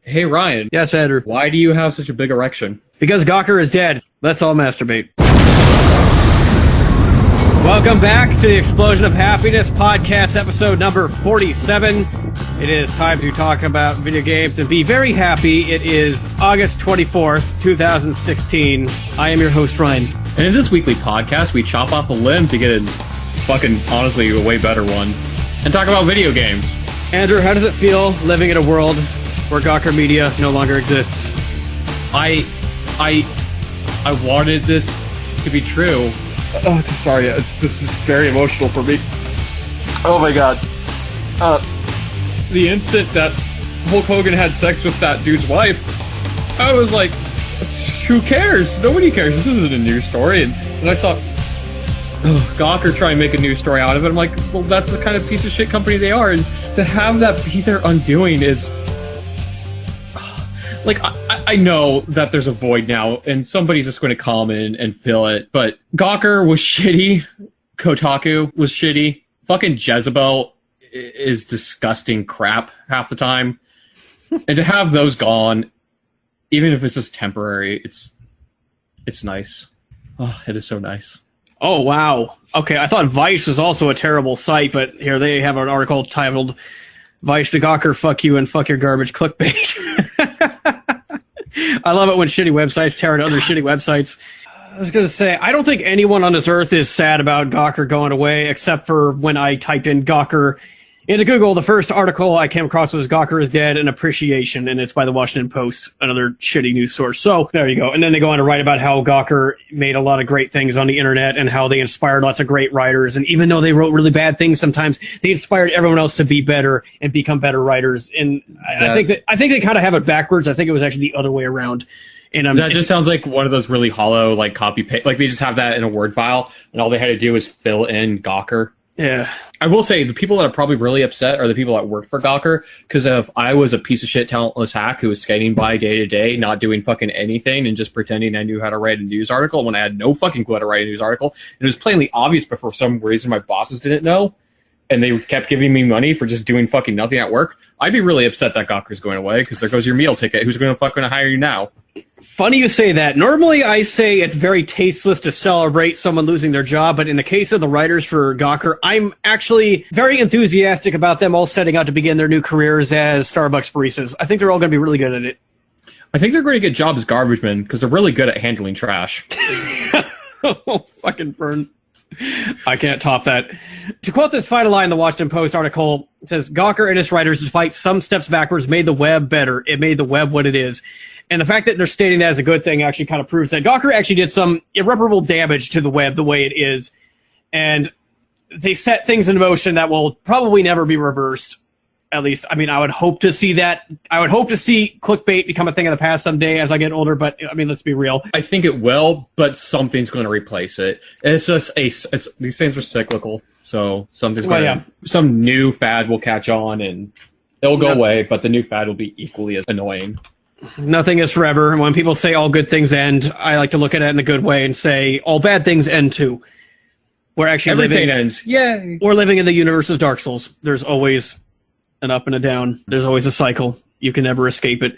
Hey Ryan, Yes, Andrew. why do you have such a big erection? Because Gawker is dead. Let's all masturbate. Welcome back to the Explosion of Happiness podcast, episode number 47. It is time to talk about video games and be very happy. It is August 24th, 2016. I am your host, Ryan. And in this weekly podcast, we chop off a limb to get honestly, a way better one, and talk about video games. Andrew, how does it feel living in a world where Gawker Media no longer exists? I wanted this to be true. Oh, sorry. This is very emotional for me. Oh my god. The instant that Hulk Hogan had sex with that dude's wife, I was like, who cares? Nobody cares. This isn't a news story. And I saw Gawker try and make a news story out of it. I'm like, well, that's the kind of piece of shit company they are. And to have that be their undoing is... Like, I know that there's a void now, and somebody's just going to come in and fill it, but Gawker was shitty, Kotaku was shitty, fucking Jezebel is disgusting crap half the time, and to have those gone, even if it's just temporary, it's nice. Oh, it is so nice. Oh, wow. Okay, I thought Vice was also a terrible site, but here they have an article titled, Vice to Gawker, fuck you and fuck your garbage clickbait. I love it when shitty websites tear into other shitty websites. I was going to say, I don't think anyone on this earth is sad about Gawker going away, except for when I typed in Gawker into Google. The first article I came across was Gawker is dead, an appreciation, and it's by the Washington Post, another shitty news source. So there you go. And then they go on to write about how Gawker made a lot of great things on the internet and how they inspired lots of great writers. And even though they wrote really bad things, sometimes they inspired everyone else to be better and become better writers. And I think they kind of have it backwards. I think it was actually the other way around. And that just sounds like one of those really hollow, like copy paste. Like they just have that in a Word file, and all they had to do was fill in Gawker. Yeah. I will say the people that are probably really upset are the people that work for Gawker, because if I was a piece of shit talentless hack who was skating by day to day, not doing fucking anything and just pretending I knew how to write a news article when I had no fucking clue how to write a news article, and it was plainly obvious, but for some reason my bosses didn't know, and they kept giving me money for just doing fucking nothing at work, I'd be really upset that Gawker's going away, because there goes your meal ticket. Who's going to fucking hire you now? Funny you say that. Normally I say it's very tasteless to celebrate someone losing their job, but in the case of the writers for Gawker, I'm actually very enthusiastic about them all setting out to begin their new careers as Starbucks baristas. I think they're all going to be really good at it. I think they're going to get jobs as garbage men, because they're really good at handling trash. Oh, fucking burn. I can't top that. To quote this final line in the Washington Post article, it says, Gawker and its writers, despite some steps backwards, made the web better. It made the web what it is. And the fact that they're stating that as a good thing actually kind of proves that Gawker actually did some irreparable damage to the web the way it is. And they set things in motion that will probably never be reversed. At least, I mean, I would hope to see that. I would hope to see clickbait become a thing of the past someday as I get older, but I mean, let's be real. I think it will, but something's going to replace it. And it's just these things are cyclical. So some new fad will catch on and it'll go away, but the new fad will be equally as annoying. Nothing is forever. And when people say all good things end, I like to look at it in a good way and say all bad things end too. We're actually everything ends. Yay. We're living in the universe of Dark Souls. There's always an up and a down. There's always a cycle. You can never escape it.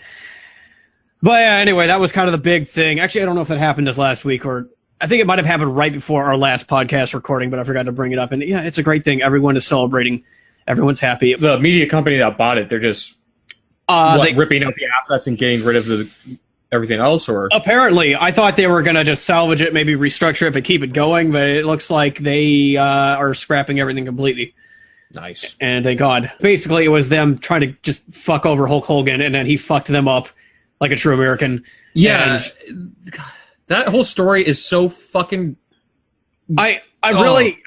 But yeah, anyway, that was kind of the big thing. Actually, I don't know if it happened this last week, or I think it might have happened right before our last podcast recording, but I forgot to bring it up. And yeah, it's a great thing. Everyone is celebrating. Everyone's happy. The media company that bought it, they're just ripping out the assets and getting rid of everything else, or apparently I thought they were going to just salvage it, maybe restructure it, but keep it going. But it looks like they are scrapping everything completely. Nice. And thank God. Basically, it was them trying to just fuck over Hulk Hogan, and then he fucked them up like a true American. Yeah. That whole story is so fucking... I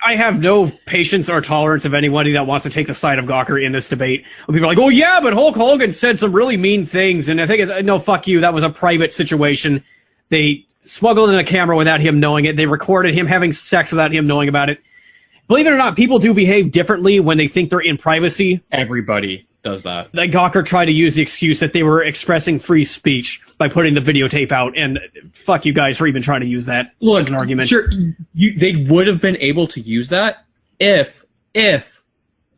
have no patience or tolerance of anybody that wants to take the side of Gawker in this debate. When people are like, oh yeah, but Hulk Hogan said some really mean things, and I think it's, no, fuck you, that was a private situation. They smuggled in a camera without him knowing it. They recorded him having sex without him knowing about it. Believe it or not, people do behave differently when they think they're in privacy. Everybody does that. Like Gawker tried to use the excuse that they were expressing free speech by putting the videotape out, and fuck you guys for even trying to use that as an argument. Sure, they would have been able to use that if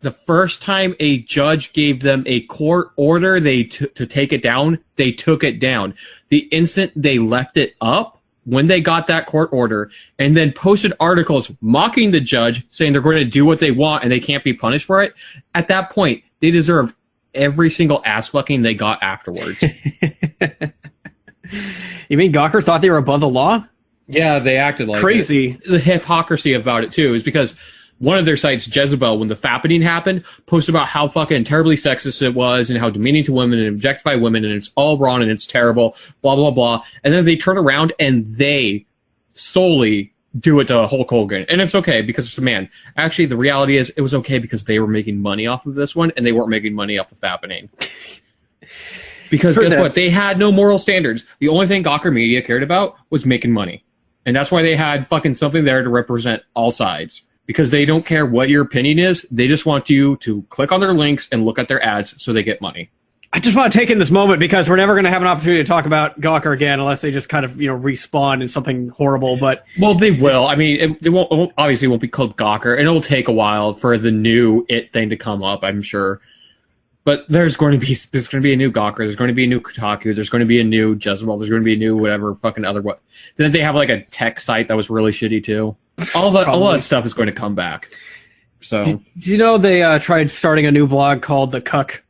The first time a judge gave them a court order to take it down, they took it down. The instant they left it up, when they got that court order, and then posted articles mocking the judge, saying they're going to do what they want and they can't be punished for it, at that point, they deserved every single ass fucking they got afterwards. You mean Gawker thought they were above the law? Yeah, they acted like crazy. The hypocrisy about it, too, is because one of their sites, Jezebel, when the fappening happened, posted about how fucking terribly sexist it was and how demeaning to women and objectify women and it's all wrong and it's terrible, blah, blah, blah. And then they turn around and they solely do it to Hulk Hogan. And it's okay because it's a man. Actually, the reality is it was okay because they were making money off of this one and they weren't making money off the fappening. Because guess what? They had no moral standards. The only thing Gawker Media cared about was making money. And that's why they had fucking something there to represent all sides. Because they don't care what your opinion is. They just want you to click on their links and look at their ads so they get money. I just want to take in this moment because we're never going to have an opportunity to talk about Gawker again unless they just kind of, respawn in something horrible. But well, they will. I mean, it won't obviously won't be called Gawker, and it'll take a while for the new it thing to come up, I'm sure. But there's going to be a new Gawker. There's going to be a new Kotaku. There's going to be a new Jezebel. There's going to be a new whatever fucking other what. Then they have like a tech site that was really shitty too. All that stuff is going to come back. So, do you know they tried starting a new blog called The Cuck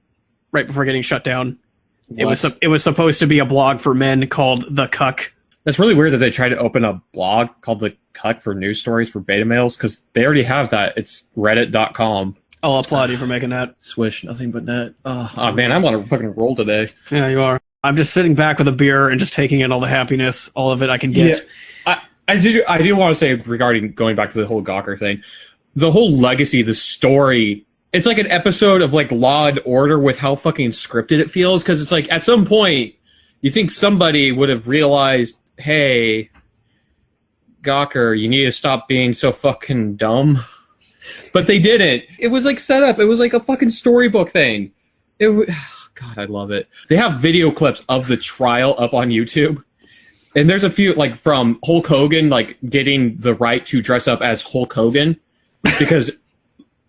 right before getting shut down? What? It was supposed to be a blog for men called The Cuck. That's really weird that they tried to open a blog called The Cuck for news stories for beta males because they already have that. It's reddit.com. I'll applaud you for making that. Swish, nothing but net. Oh man, I'm on a fucking roll today. Yeah, you are. I'm just sitting back with a beer and just taking in all the happiness, all of it I can get. Yeah. I do want to say regarding going back to the whole Gawker thing, the whole legacy, the story, it's like an episode of like Law and Order with how fucking scripted it feels. Because it's like at some point you think somebody would have realized, hey, Gawker, you need to stop being so fucking dumb. But they didn't. It was like set up. It was like a fucking storybook thing. God, I love it. They have video clips of the trial up on YouTube. And there's a few, like, from Hulk Hogan, like, getting the right to dress up as Hulk Hogan. Because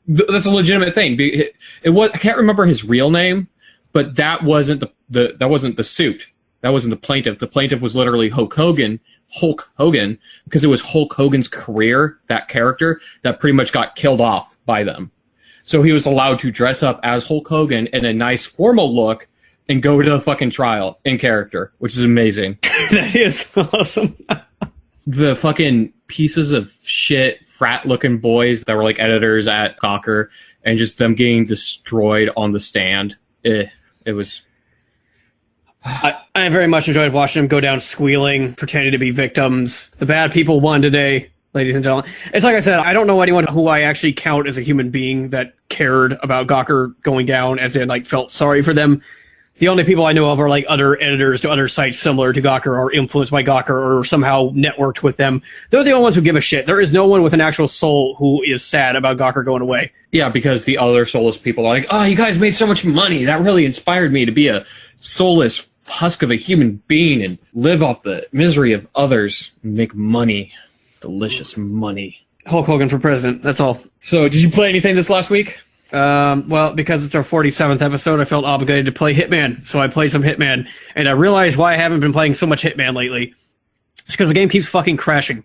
that's a legitimate thing. I can't remember his real name, but that wasn't that wasn't the suit. That wasn't the plaintiff. The plaintiff was literally Hulk Hogan, because it was Hulk Hogan's career, that character, that pretty much got killed off by them. So he was allowed to dress up as Hulk Hogan in a nice formal look and go to the fucking trial in character, which is amazing. That is awesome. The fucking pieces of shit, frat-looking boys that were like editors at Gawker, and just them getting destroyed on the stand. It was... I very much enjoyed watching them go down squealing, pretending to be victims. The bad people won today, ladies and gentlemen. It's like I said, I don't know anyone who I actually count as a human being that cared about Gawker going down, as in, like, felt sorry for them. The only people I know of are, like, other editors to other sites similar to Gawker or influenced by Gawker or somehow networked with them. They're the only ones who give a shit. There is no one with an actual soul who is sad about Gawker going away. Yeah, because the other soulless people are like, oh, you guys made so much money. That really inspired me to be a soulless husk of a human being and live off the misery of others and make money. Delicious money. Hulk Hogan for president, that's all. So, did you play anything this last week? Well, because it's our 47th episode, I felt obligated to play Hitman, so I played some Hitman, and I realized why I haven't been playing so much Hitman lately. It's because the game keeps fucking crashing.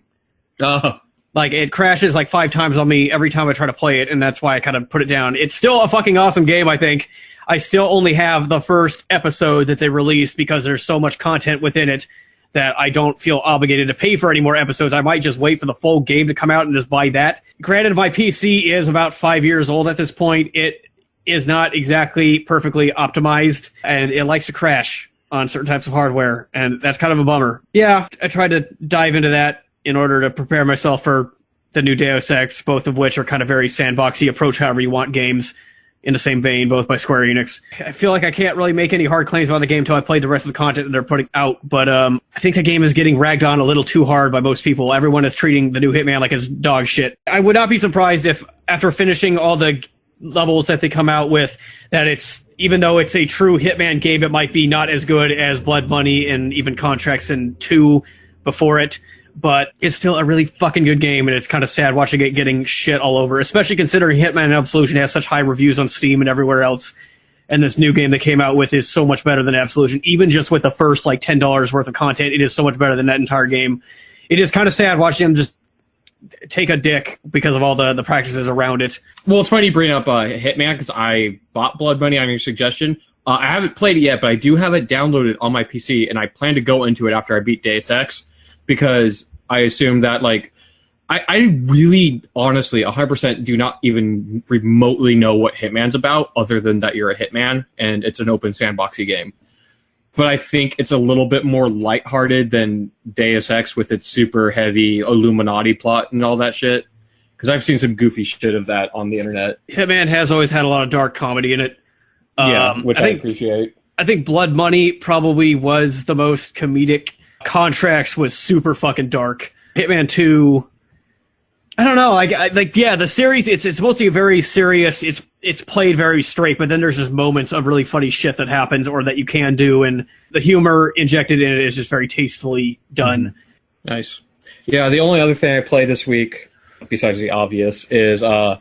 Oh. Like, it crashes like 5 times on me every time I try to play it, and that's why I kind of put it down. It's still a fucking awesome game, I think. I still only have the first episode that they released because there's so much content within it that I don't feel obligated to pay for any more episodes. I might just wait for the full game to come out and just buy that. Granted, my PC is about 5 years old at this point. It is not exactly perfectly optimized, and it likes to crash on certain types of hardware, and that's kind of a bummer. Yeah, I tried to dive into that in order to prepare myself for the new Deus Ex, both of which are kind of very sandboxy approach however you want games. In the same vein, both by Square Enix. I feel like I can't really make any hard claims about the game until I play the rest of the content that they're putting out, but I think the game is getting ragged on a little too hard by most people. Everyone is treating the new Hitman like it's dog shit. I would not be surprised if, after finishing all the levels that they come out with, that it's, even though it's a true Hitman game, it might be not as good as Blood Money and even Contracts and 2 before it. but it's still a really fucking good game, and it's kind of sad watching it getting shit all over, especially considering Hitman Absolution has such high reviews on Steam and everywhere else. And this new game that came out with is so much better than Absolution. Even just with the first like $10 worth of content, it is so much better than that entire game. It is kind of sad watching them just take a dick because of all the practices around it. Well, it's funny you bring up Hitman, because I bought Blood Money on your suggestion. I haven't played it yet, but I do have it downloaded on my PC, and I plan to go into it after I beat Deus Ex, because I assume that, like, I really, honestly, 100% do not even remotely know what Hitman's about, other than that you're a hitman, and it's an open sandboxy game. But I think it's a little bit more lighthearted than Deus Ex with its super heavy Illuminati plot and all that shit. Because I've seen some goofy shit of that on the internet. Hitman has always had a lot of dark comedy in it. Yeah, which I appreciate. I think Blood Money probably was the most comedic. Contracts was super fucking dark. Hitman 2, I don't know. The series, it's mostly very serious. It's played very straight, but then there's just moments of really funny shit that happens or that you can do, and the humor injected in it is just very tastefully done. Nice. Yeah, the only other thing I played this week, besides the obvious, is I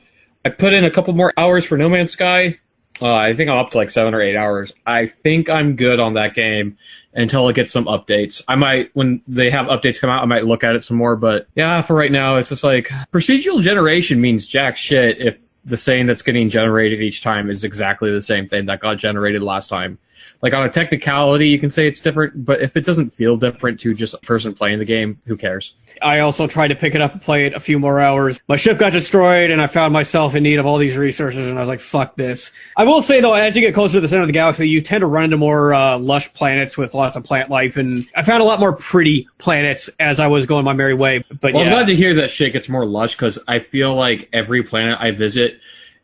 put in a couple more hours for No Man's Sky. I think I'm up to like 7 or 8 hours. I think I'm good on that game until it gets some updates. I might, when they have updates come out, I might look at it some more. But yeah, for right now, it's just like procedural generation means jack shit if the thing that's getting generated each time is exactly the same thing that got generated last time. Like, on a technicality, you can say it's different, but if it doesn't feel different to just a person playing the game, who cares? I also tried to pick it up and play it a few more hours. My ship got destroyed, and I found myself in need of all these resources, and I was like, fuck this. I will say, though, as you get closer to the center of the galaxy, you tend to run into more lush planets with lots of plant life, and I found a lot more pretty planets as I was going my merry way. But well, yeah. I'm glad to hear that shit gets more lush, because I feel like every planet I visit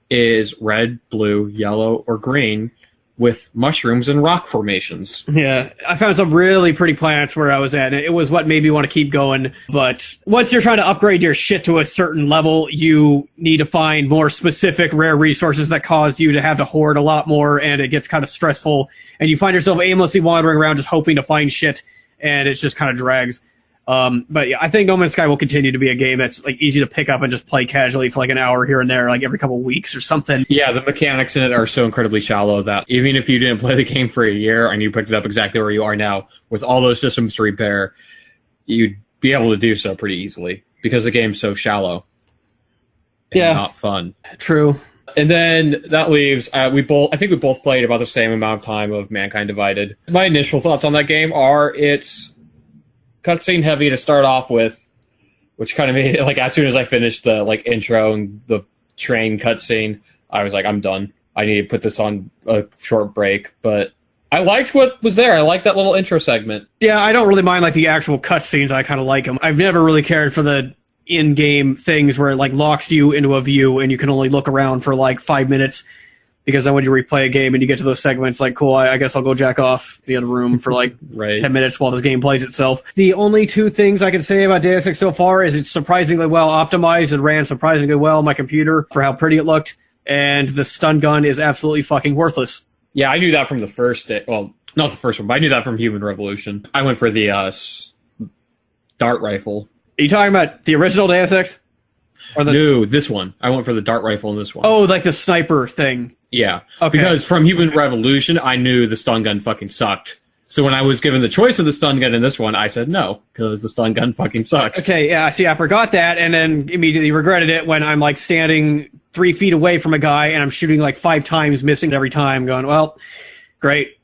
is red, blue, yellow, or green, with mushrooms and rock formations. Yeah, I found some really pretty planets where I was at, and it was what made me want to keep going. But once you're trying to upgrade your shit to a certain level, you need to find more specific rare resources that cause you to have to hoard a lot more, and it gets kind of stressful, and you find yourself aimlessly wandering around just hoping to find shit, and it just kind of drags. But yeah, I think No Man's Sky will continue to be a game that's like easy to pick up and just play casually for like an hour here and there, like every couple of weeks or something. Yeah, the mechanics in it are so incredibly shallow that even if you didn't play the game for a year and you picked it up exactly where you are now, with all those systems to repair, you'd be able to do so pretty easily because the game's so shallow. And not fun. True. And then that leaves, I think we both played about the same amount of time of Mankind Divided. My initial thoughts on that game are it's cutscene heavy to start off with, which kind of made it, like, as soon as I finished the like intro and the train cutscene, I was like, I'm done. I need to put this on a short break. But I liked what was there. I liked that little intro segment. Yeah, I don't really mind like the actual cutscenes. I kind of like them. I've never really cared for the in-game things where it like locks you into a view and you can only look around for like 5 minutes. Because then when you replay a game and you get to those segments, like, cool, I guess I'll go jack off in the other room for like 10 minutes while this game plays itself. The only two things I can say about Deus Ex so far is it's surprisingly well optimized. It ran surprisingly well on my computer for how pretty it looked. And the stun gun is absolutely fucking worthless. Yeah, I knew that from the first day. Well, not the first one, but I knew that from Human Revolution. I went for the dart rifle. Are you talking about the original Deus Ex? Or No, this one. I went for the dart rifle in this one. Oh, like the sniper thing. Yeah. Okay. Because from Human Revolution, I knew the stun gun fucking sucked. So when I was given the choice of the stun gun in this one, I said no, because the stun gun fucking sucks. Okay, yeah, see, I forgot that, and then immediately regretted it when I'm, like, standing 3 feet away from a guy, and I'm shooting, like, 5 times, missing every time, going, well, great.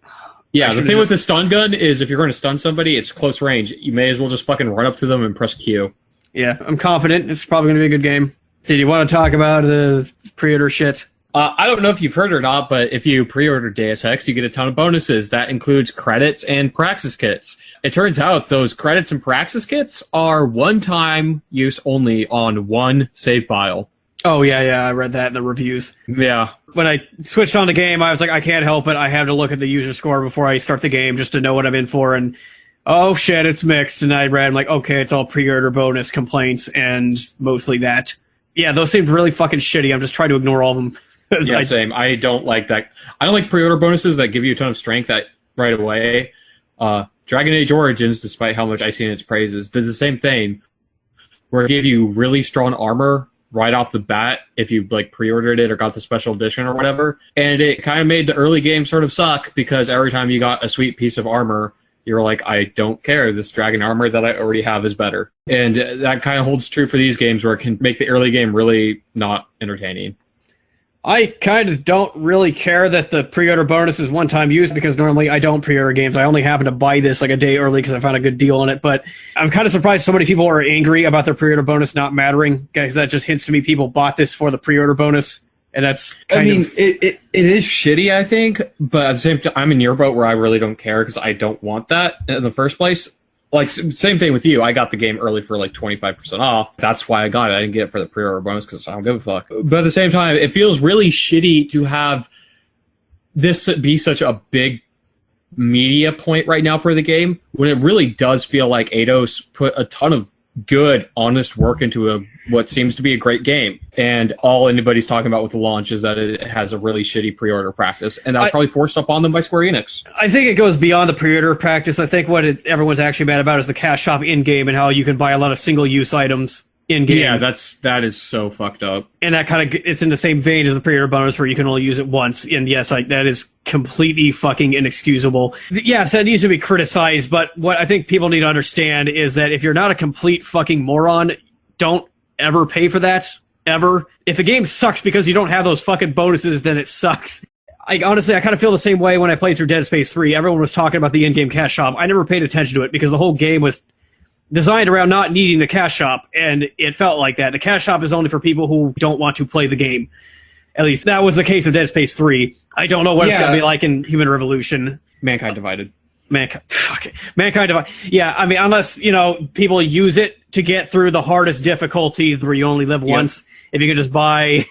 Yeah, the thing with the stun gun is if you're going to stun somebody, it's close range. You may as well just fucking run up to them and press Q. Yeah, I'm confident. It's probably going to be a good game. Did you want to talk about the pre-order shit? I don't know if you've heard or not, but if you pre-order Deus Ex, you get a ton of bonuses. That includes credits and Praxis kits. It turns out those credits and Praxis kits are one-time use only on one save file. Oh, yeah, I read that in the reviews. Yeah. When I switched on the game, I was like, I can't help it. I have to look at the user score before I start the game just to know what I'm in for, and oh shit, it's mixed. And I read, I'm like, okay, it's all pre-order bonus complaints and mostly that. Yeah, those seemed really fucking shitty. I'm just trying to ignore all of them. Yeah, same. I don't like that. I don't like pre-order bonuses that give you a ton of strength right away. Dragon Age Origins, despite how much I seen its praises, did the same thing, where it gave you really strong armor right off the bat if you like pre-ordered it or got the special edition or whatever. And it kind of made the early game sort of suck because every time you got a sweet piece of armor, you're like, I don't care. This dragon armor that I already have is better. And that kind of holds true for these games where it can make the early game really not entertaining. I kind of don't really care that the pre-order bonus is one-time use because normally I don't pre-order games. I only happen to buy this like a day early because I found a good deal on it. But I'm kind of surprised so many people are angry about their pre-order bonus not mattering, because that just hints to me people bought this for the pre-order bonus. And that's it is shitty, I think, but at the same time, I'm in your boat where I really don't care because I don't want that in the first place. Like, same thing with you. I got the game early for like 25% off. That's why I got it. I didn't get it for the pre-order bonus because I don't give a fuck. But at the same time, it feels really shitty to have this be such a big media point right now for the game when it really does feel like Eidos put a ton of good, honest work into what seems to be a great game. And all anybody's talking about with the launch is that it has a really shitty pre-order practice. And that was probably forced upon them by Square Enix. I think it goes beyond the pre-order practice. I think what everyone's actually mad about is the cash shop in-game and how you can buy a lot of single-use items in-game. Yeah, that is so fucked up. And that kind of, it's in the same vein as the pre-order bonus where you can only use it once. And yes, that is completely fucking inexcusable. Yes, that needs to be criticized, but what I think people need to understand is that if you're not a complete fucking moron, don't ever pay for that. Ever. If the game sucks because you don't have those fucking bonuses, then it sucks. Honestly, I kind of feel the same way when I played through Dead Space 3. Everyone was talking about the in-game cash shop. I never paid attention to it because the whole game was designed around not needing the cash shop, and it felt like that. The cash shop is only for people who don't want to play the game. At least that was the case of Dead Space 3. I don't know what it's going to be like in Human Revolution. Mankind Divided. Mankind Divided. Yeah, I mean, unless, people use it to get through the hardest difficulty where you only live once. If you can just buy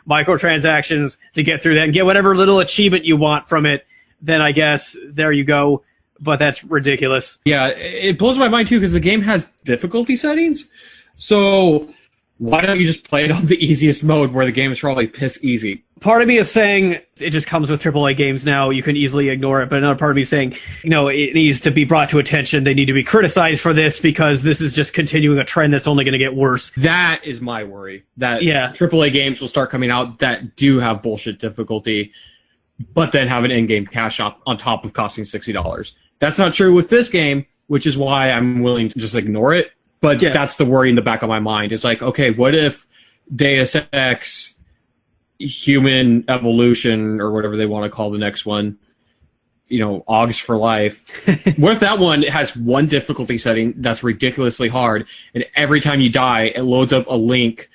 microtransactions to get through that and get whatever little achievement you want from it, then I guess there you go. But that's ridiculous. Yeah, it blows my mind, too, because the game has difficulty settings. So why don't you just play it on the easiest mode where the game is probably piss easy? Part of me is saying it just comes with AAA games now. You can easily ignore it. But another part of me is saying, it needs to be brought to attention. They need to be criticized for this because this is just continuing a trend that's only going to get worse. That is my worry. That AAA games will start coming out that do have bullshit difficulty, but then have an in-game cash shop on top of costing $60. That's not true with this game, which is why I'm willing to just ignore it. But that's the worry in the back of my mind. It's like, okay, what if Deus Ex Human Evolution, or whatever they want to call the next one, Augs for Life. What if that one has one difficulty setting that's ridiculously hard, and every time you die, it loads up a link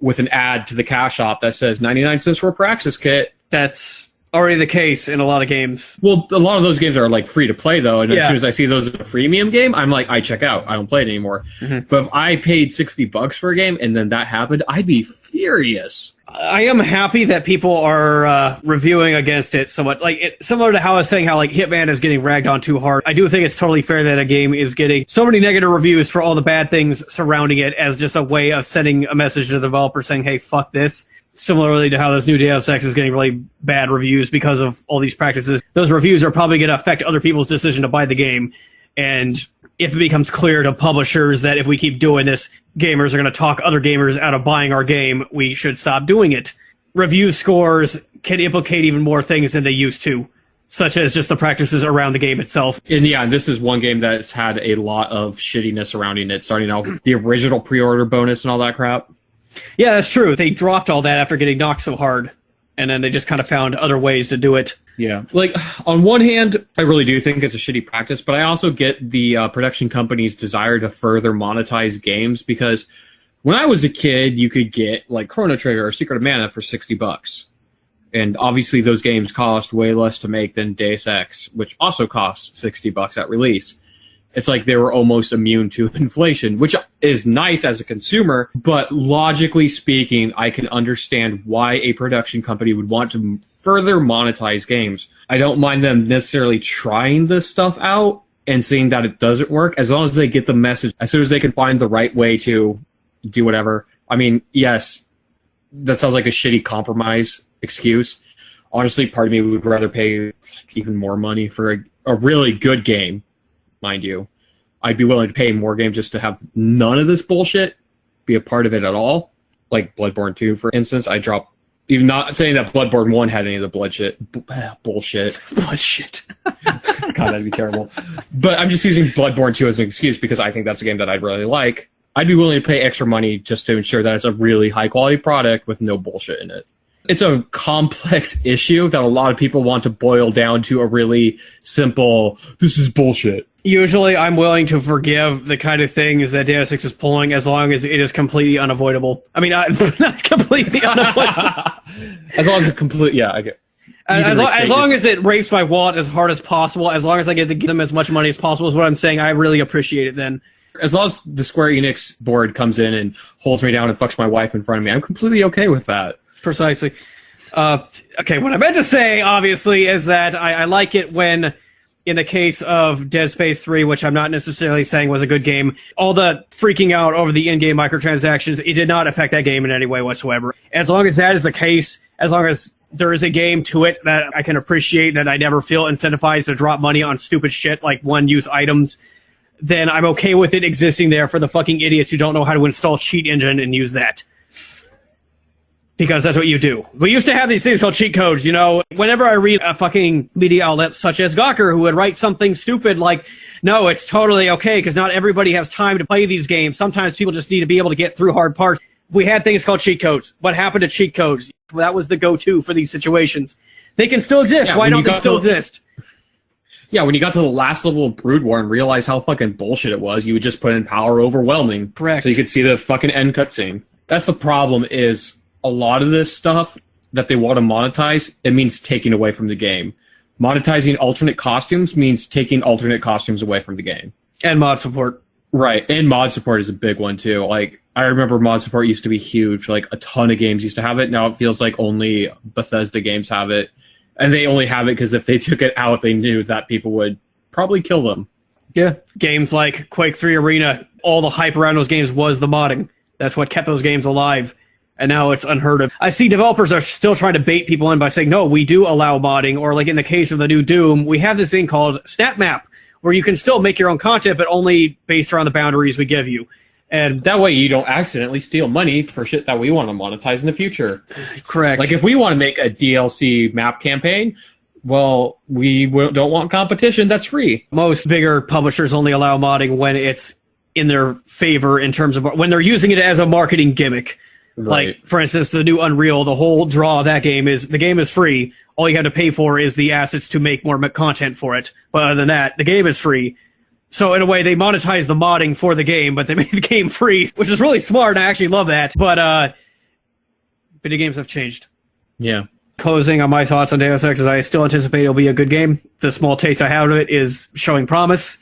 with an ad to the cash shop that says 99 cents for a Praxis kit? That's already the case in a lot of games. Well, a lot of those games are like free to play though, and as soon as I see those in a freemium game, I'm like, I check out. I don't play it anymore. Mm-hmm. But if I paid $60 for a game and then that happened, I'd be furious. I am happy that people are reviewing against it somewhat. Similar to how I was saying how Hitman is getting ragged on too hard. I do think it's totally fair that a game is getting so many negative reviews for all the bad things surrounding it as just a way of sending a message to the developer saying, hey, fuck this. Similarly to how this new Deus Ex is getting really bad reviews because of all these practices. Those reviews are probably going to affect other people's decision to buy the game. And if it becomes clear to publishers that if we keep doing this, gamers are going to talk other gamers out of buying our game, we should stop doing it. Review scores can implicate even more things than they used to, such as just the practices around the game itself. And this is one game that's had a lot of shittiness surrounding it, starting out with the original pre-order bonus and all that crap. Yeah, that's true. They dropped all that after getting knocked so hard, and then they just kind of found other ways to do it. Yeah. On one hand, I really do think it's a shitty practice, but I also get the production company's desire to further monetize games, because when I was a kid, you could get Chrono Trigger or Secret of Mana for $60. And obviously those games cost way less to make than Deus Ex, which also cost $60 at release. It's like they were almost immune to inflation, which is nice as a consumer, but logically speaking, I can understand why a production company would want to further monetize games. I don't mind them necessarily trying this stuff out and seeing that it doesn't work, as long as they get the message, as soon as they can find the right way to do whatever. I mean, yes, that sounds like a shitty compromise excuse. Honestly, part of me would rather pay even more money for a really good game mind you. I'd be willing to pay more game just to have none of this bullshit be a part of it at all. Like Bloodborne 2, for instance, I dropped. Even not saying that Bloodborne 1 had any of the bullshit. Bullshit. God, that'd be terrible. But I'm just using Bloodborne 2 as an excuse because I think that's a game that I'd really like. I'd be willing to pay extra money just to ensure that it's a really high-quality product with no bullshit in it. It's a complex issue that a lot of people want to boil down to a really simple, this is bullshit. Usually I'm willing to forgive the kind of things that Deus Ex is pulling as long as it is completely unavoidable. I mean, not completely unavoidable. As long as it's complete, yeah, I get. As long as it rapes my wallet as hard as possible, as long as I get to give them as much money as possible is what I'm saying, I really appreciate it then. As long as the Square Enix board comes in and holds me down and fucks my wife in front of me, I'm completely okay with that. Precisely. Okay, what I meant to say, obviously, is that I like it when, in the case of Dead Space 3, which I'm not necessarily saying was a good game, all the freaking out over the in-game microtransactions, it did not affect that game in any way whatsoever. As long as that is the case, as long as there is a game to it that I can appreciate, that I never feel incentivized to drop money on stupid shit like one-use items, then I'm okay with it existing there for the fucking idiots who don't know how to install Cheat Engine and use that. Because that's what you do. We used to have these things called cheat codes, you know. Whenever I read a fucking media outlet such as Gawker who would write something stupid like, no, it's totally okay because not everybody has time to play these games. Sometimes people just need to be able to get through hard parts. We had things called cheat codes. What happened to cheat codes? That was the go-to for these situations. They can still exist. Yeah, why don't they still exist? Yeah, when you got to the last level of Brood War and realized how fucking bullshit it was, you would just put in power overwhelming. Correct. So you could see the fucking end cutscene. That's the problem is a lot of this stuff that they want to monetize, it means taking away from the game. Monetizing alternate costumes means taking alternate costumes away from the game. And mod support. Right, and mod support is a big one too. Like, I remember mod support used to be huge. Like, a ton of games used to have it. Now it feels like only Bethesda games have it. And they only have it because if they took it out, they knew that people would probably kill them. Yeah. Games like Quake 3 Arena, all the hype around those games was the modding. That's what kept those games alive. And now it's unheard of. I see developers are still trying to bait people in by saying, no, we do allow modding. Or like in the case of the new Doom, we have this thing called Snap Map, where you can still make your own content, but only based around the boundaries we give you. And that way you don't accidentally steal money for shit that we want to monetize in the future. Correct. Like if we want to make a DLC map campaign, well, we don't want competition. That's free. Most bigger publishers only allow modding when it's in their favor in terms of when they're using it as a marketing gimmick. Right. Like, for instance, the new Unreal, the whole draw of that game is the game is free. All you have to pay for is the assets to make more content for it. But other than that, the game is free. So in a way, they monetize the modding for the game, but they made the game free, which is really smart. I actually love that. But video games have changed. Yeah. Closing on my thoughts on Deus Ex is I still anticipate it'll be a good game. The small taste I have of it is showing promise.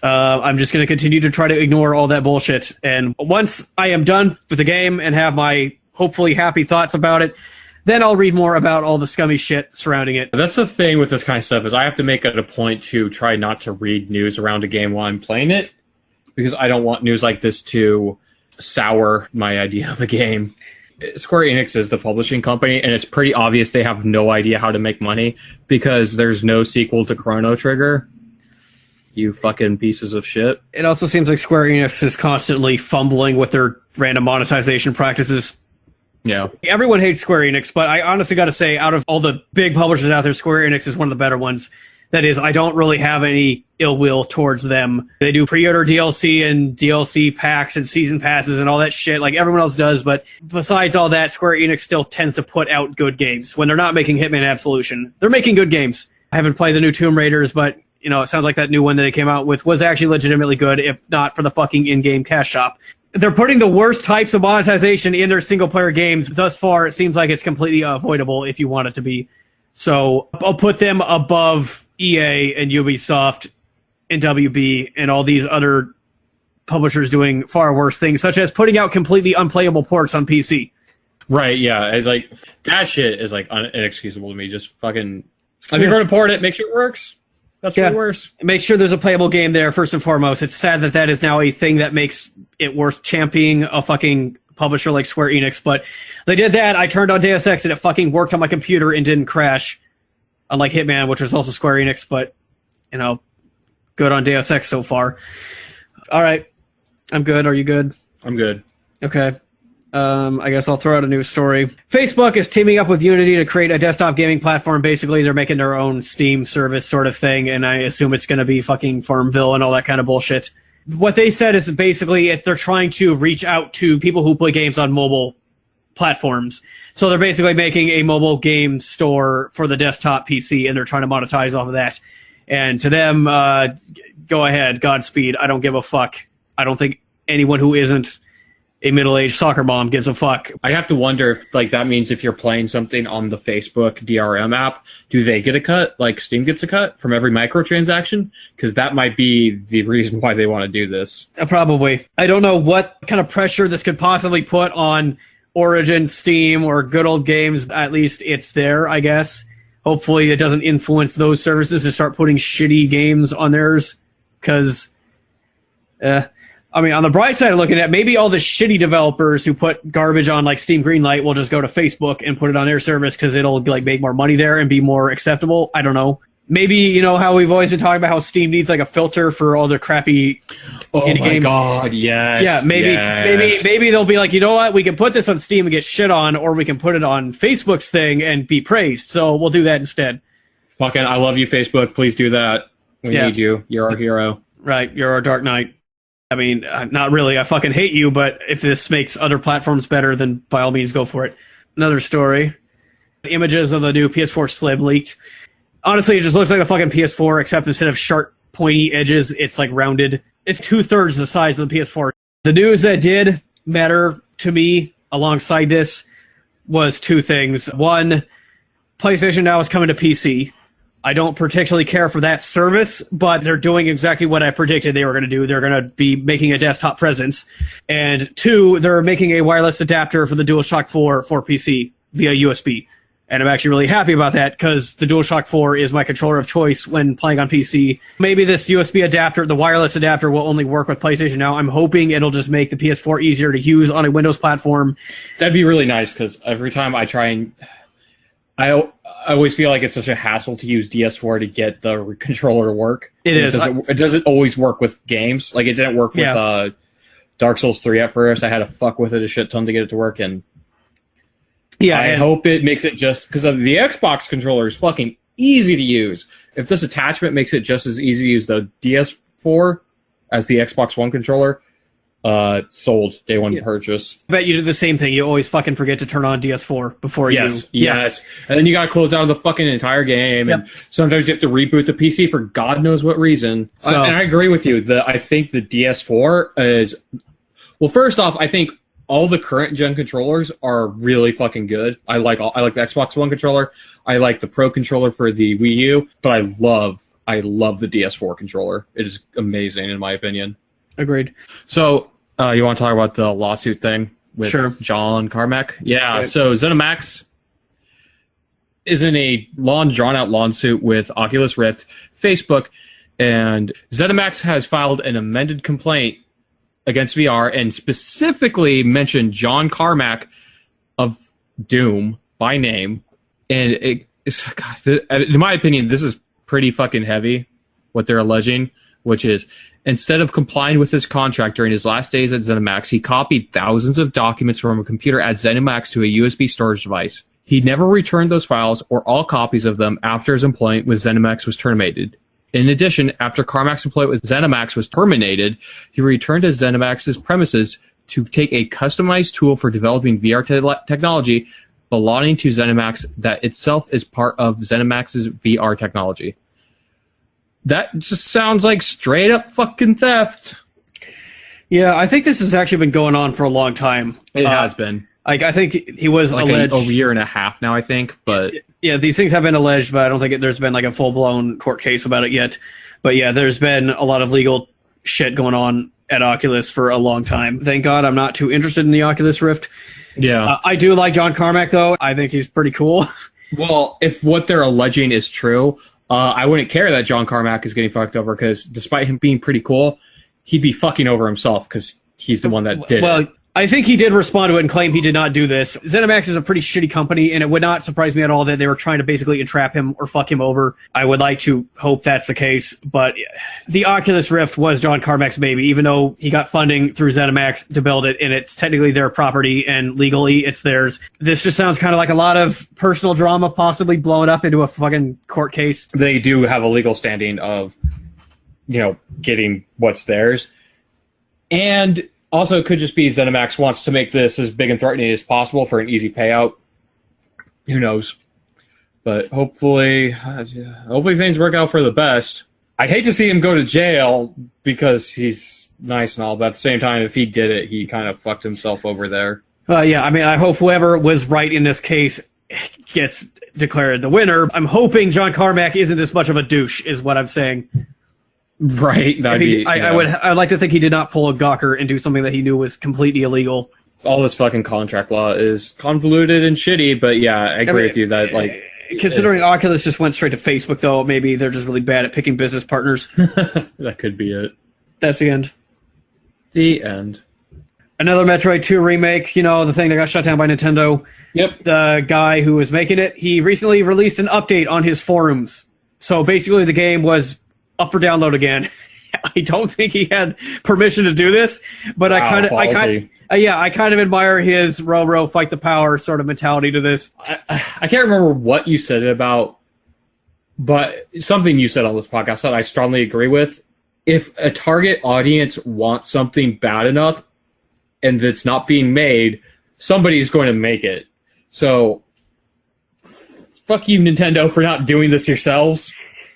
I'm just going to continue to try to ignore all that bullshit. And once I am done with the game and have my hopefully happy thoughts about it, then I'll read more about all the scummy shit surrounding it. That's the thing with this kind of stuff is I have to make it a point to try not to read news around a game while I'm playing it because I don't want news like this to sour my idea of a game. Square Enix is the publishing company, and it's pretty obvious they have no idea how to make money because there's no sequel to Chrono Trigger. You fucking pieces of shit. It also seems like Square Enix is constantly fumbling with their random monetization practices. Yeah. Everyone hates Square Enix, but I honestly got to say, out of all the big publishers out there, Square Enix is one of the better ones. That is, I don't really have any ill will towards them. They do pre-order DLC and DLC packs and season passes and all that shit like everyone else does, but besides all that, Square Enix still tends to put out good games. When they're not making Hitman Absolution, they're making good games. I haven't played the new Tomb Raiders, but you know, it sounds like that new one that they came out with was actually legitimately good, if not for the fucking in-game cash shop. They're putting the worst types of monetization in their single-player games. Thus far, it seems like it's completely avoidable if you want it to be. So I'll put them above EA and Ubisoft and WB and all these other publishers doing far worse things, such as putting out completely unplayable ports on PC. Right, yeah. Like, that shit is, like, inexcusable to me. Just fucking... If you're going to port it, make sure it works. That's way worse. Make sure there's a playable game there, first and foremost. It's sad that that is now a thing that makes it worth championing a fucking publisher like Square Enix, but they did that. I turned on Deus Ex and it fucking worked on my computer and didn't crash. Unlike Hitman, which was also Square Enix, but, you know, good on Deus Ex so far. All right. I'm good. Are you good? I'm good. Okay. I guess I'll throw out a news story. Facebook is teaming up with Unity to create a desktop gaming platform. Basically, they're making their own Steam service sort of thing, and I assume it's going to be fucking Farmville and all that kind of bullshit. What they said is basically if they're trying to reach out to people who play games on mobile platforms. So they're basically making a mobile game store for the desktop PC, and they're trying to monetize off of that. And to them, go ahead, Godspeed. I don't give a fuck. I don't think anyone who isn't a middle-aged soccer mom gives a fuck. I have to wonder if like that means if you're playing something on the Facebook DRM app, do they get a cut? Like Steam gets a cut from every microtransaction? Because that might be the reason why they want to do this. Probably. I don't know what kind of pressure this could possibly put on Origin, Steam, or Good Old Games. At least it's there, I guess. Hopefully it doesn't influence those services to start putting shitty games on theirs. Because, I mean, on the bright side of looking at it, maybe all the shitty developers who put garbage on like Steam Greenlight will just go to Facebook and put it on their service because it'll like make more money there and be more acceptable. I don't know. Maybe, you know, how we've always been talking about how Steam needs like a filter for all their crappy indie games. Oh my god, yes. Yeah, maybe they'll be like, you know what, we can put this on Steam and get shit on, or we can put it on Facebook's thing and be praised. So we'll do that instead. Fucking, I love you, Facebook. Please do that. We need you. You're our hero. Right, you're our Dark Knight. I mean, not really. I fucking hate you, but if this makes other platforms better, then by all means, go for it. Another story. Images of the new PS4 Slim leaked. Honestly, it just looks like a fucking PS4, except instead of sharp, pointy edges, it's like rounded. It's 2/3 the size of the PS4. The news that did matter to me alongside this was two things. One, PlayStation Now is coming to PC. I don't particularly care for that service, but they're doing exactly what I predicted they were going to do. They're going to be making a desktop presence. And two, they're making a wireless adapter for the DualShock 4 for PC via USB. And I'm actually really happy about that because the DualShock 4 is my controller of choice when playing on PC. Maybe this USB adapter, the wireless adapter, will only work with PlayStation Now. I'm hoping it'll just make the PS4 easier to use on a Windows platform. That'd be really nice because every time I try and... I always feel like it's such a hassle to use DS4 to get the controller to work. It doesn't always work with games. Like, it didn't work with Dark Souls 3 at first. I had to fuck with it a shit ton to get it to work, and I hope it makes it just... Because the Xbox controller is fucking easy to use. If this attachment makes it just as easy to use the DS4 as the Xbox One controller... sold day one purchase. I bet you do the same thing. You always fucking forget to turn on DS4 before Yes. And then you gotta close out the fucking entire game, and sometimes you have to reboot the PC for God knows what reason. So, and I agree with you. I think the DS4 is... Well, first off, I think all the current gen controllers are really fucking good. I like the Xbox One controller. I like the Pro controller for the Wii U, but I love the DS4 controller. It is amazing in my opinion. Agreed. So, you want to talk about the lawsuit thing with John Carmack? Yeah, right. So ZeniMax is in a drawn-out lawsuit with Oculus Rift, Facebook, and ZeniMax has filed an amended complaint against VR and specifically mentioned John Carmack of Doom by name. And in my opinion, this is pretty fucking heavy, what they're alleging, which is... Instead of complying with his contract during his last days at ZeniMax, he copied thousands of documents from a computer at ZeniMax to a USB storage device. He never returned those files or all copies of them after his employment with ZeniMax was terminated. In addition, after Carmack's employment with ZeniMax was terminated, he returned to ZeniMax's premises to take a customized tool for developing VR technology belonging to ZeniMax that itself is part of ZeniMax's VR technology. That just sounds like straight up fucking theft. Yeah, I think this has actually been going on for a long time. It has been. I think he was like alleged... a year and a half now, I think. But yeah, these things have been alleged, but I don't think there's been like a full-blown court case about it yet. But yeah, there's been a lot of legal shit going on at Oculus for a long time. Thank God I'm not too interested in the Oculus Rift. Yeah. I do like John Carmack, though. I think he's pretty cool. Well, if what they're alleging is true... I wouldn't care that John Carmack is getting fucked over because despite him being pretty cool, he'd be fucking over himself because he's the one that did it. I think he did respond to it and claim he did not do this. ZeniMax is a pretty shitty company, and it would not surprise me at all that they were trying to basically entrap him or fuck him over. I would like to hope that's the case, but the Oculus Rift was John Carmack's baby, even though he got funding through ZeniMax to build it, and it's technically their property, and legally it's theirs. This just sounds kind of like a lot of personal drama possibly blowing up into a fucking court case. They do have a legal standing of, getting what's theirs. And also, it could just be ZeniMax wants to make this as big and threatening as possible for an easy payout. Who knows? But hopefully things work out for the best. I'd hate to see him go to jail because he's nice and all, but at the same time, if he did it, he kind of fucked himself over there. Yeah, I mean, I hope whoever was right in this case gets declared the winner. I'm hoping John Carmack isn't as much of a douche, is what I'm saying. Right. I'd like to think he did not pull a Gawker and do something that he knew was completely illegal. All this fucking contract law is convoluted and shitty, but yeah, I agree with you that, considering Oculus just went straight to Facebook, though, maybe they're just really bad at picking business partners. That could be it. That's the end. The end. Another Metroid 2 remake, the thing that got shut down by Nintendo. Yep. The guy who was making it, he recently released an update on his forums. So basically the game was up for download again. I don't think he had permission to do this, but I kind of admire his row fight the power sort of mentality to this. I can't remember what you said about, but something you said on this podcast that I strongly agree with. If a target audience wants something bad enough and it's not being made, somebody's going to make it. So fuck you, Nintendo, for not doing this yourselves.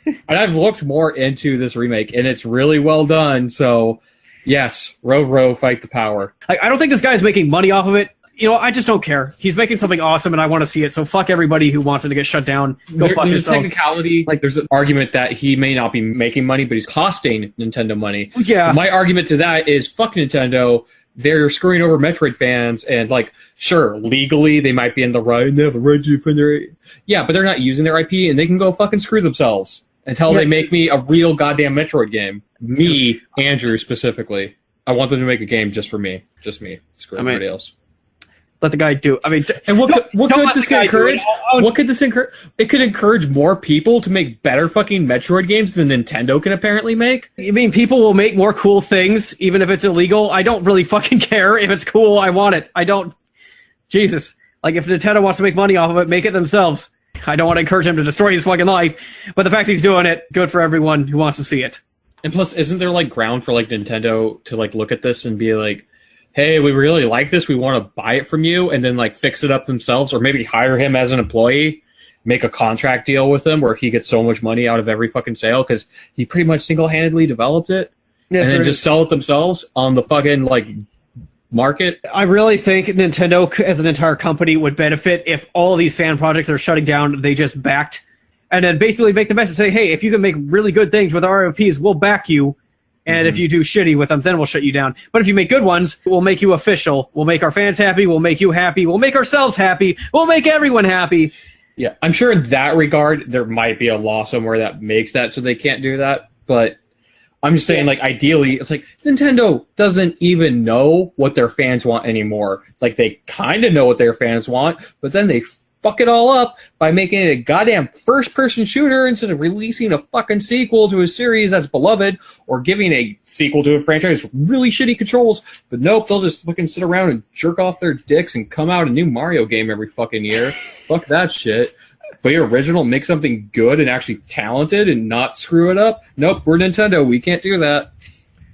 And I've looked more into this remake, and it's really well done. So, yes, row, fight the power. I don't think this guy's making money off of it. I just don't care. He's making something awesome, and I want to see it. So fuck everybody who wants it to get shut down. Go fuck yourselves. There's technicality. There's an argument that he may not be making money, but he's costing Nintendo money. Yeah. My argument to that is fuck Nintendo. They're screwing over Metroid fans, and sure, legally they might be in the right, and they have a right to defend their... Yeah, but they're not using their IP, and they can go fucking screw themselves until they make me a real goddamn Metroid game. Me, Andrew, specifically. I want them to make a game just for me. Just me. Screw everybody else. Let the guy do. And what could this encourage? What could this encourage? It could encourage more people to make better fucking Metroid games than Nintendo can apparently make. You mean people will make more cool things even if it's illegal? I don't really fucking care. If it's cool, I want it. I don't. Jesus. If Nintendo wants to make money off of it, make it themselves. I don't want to encourage him to destroy his fucking life, but the fact he's doing it, good for everyone who wants to see it. And plus, isn't there ground for Nintendo to look at this and be like, hey, we really like this, we want to buy it from you, and then fix it up themselves, or maybe hire him as an employee, make a contract deal with him where he gets so much money out of every fucking sale because he pretty much single-handedly developed it, and then just sell it themselves on the fucking market. I really think Nintendo as an entire company would benefit if all these fan projects that are shutting down, they just backed, and then basically make the message say, hey, if you can make really good things with our IPs, we'll back you. And if you do shitty with them, then we'll shut you down. But if you make good ones, we'll make you official. We'll make our fans happy. We'll make you happy. We'll make ourselves happy. We'll make everyone happy. Yeah, I'm sure in that regard, there might be a law somewhere that makes that so they can't do that. But I'm just saying, ideally, it's Nintendo doesn't even know what their fans want anymore. They kind of know what their fans want, but then they fuck it all up by making it a goddamn first-person shooter instead of releasing a fucking sequel to a series that's beloved or giving a sequel to a franchise with really shitty controls. But nope, they'll just fucking sit around and jerk off their dicks and come out a new Mario game every fucking year. Fuck that shit. But your original, make something good and actually talented and not screw it up. Nope, we're Nintendo. We can't do that.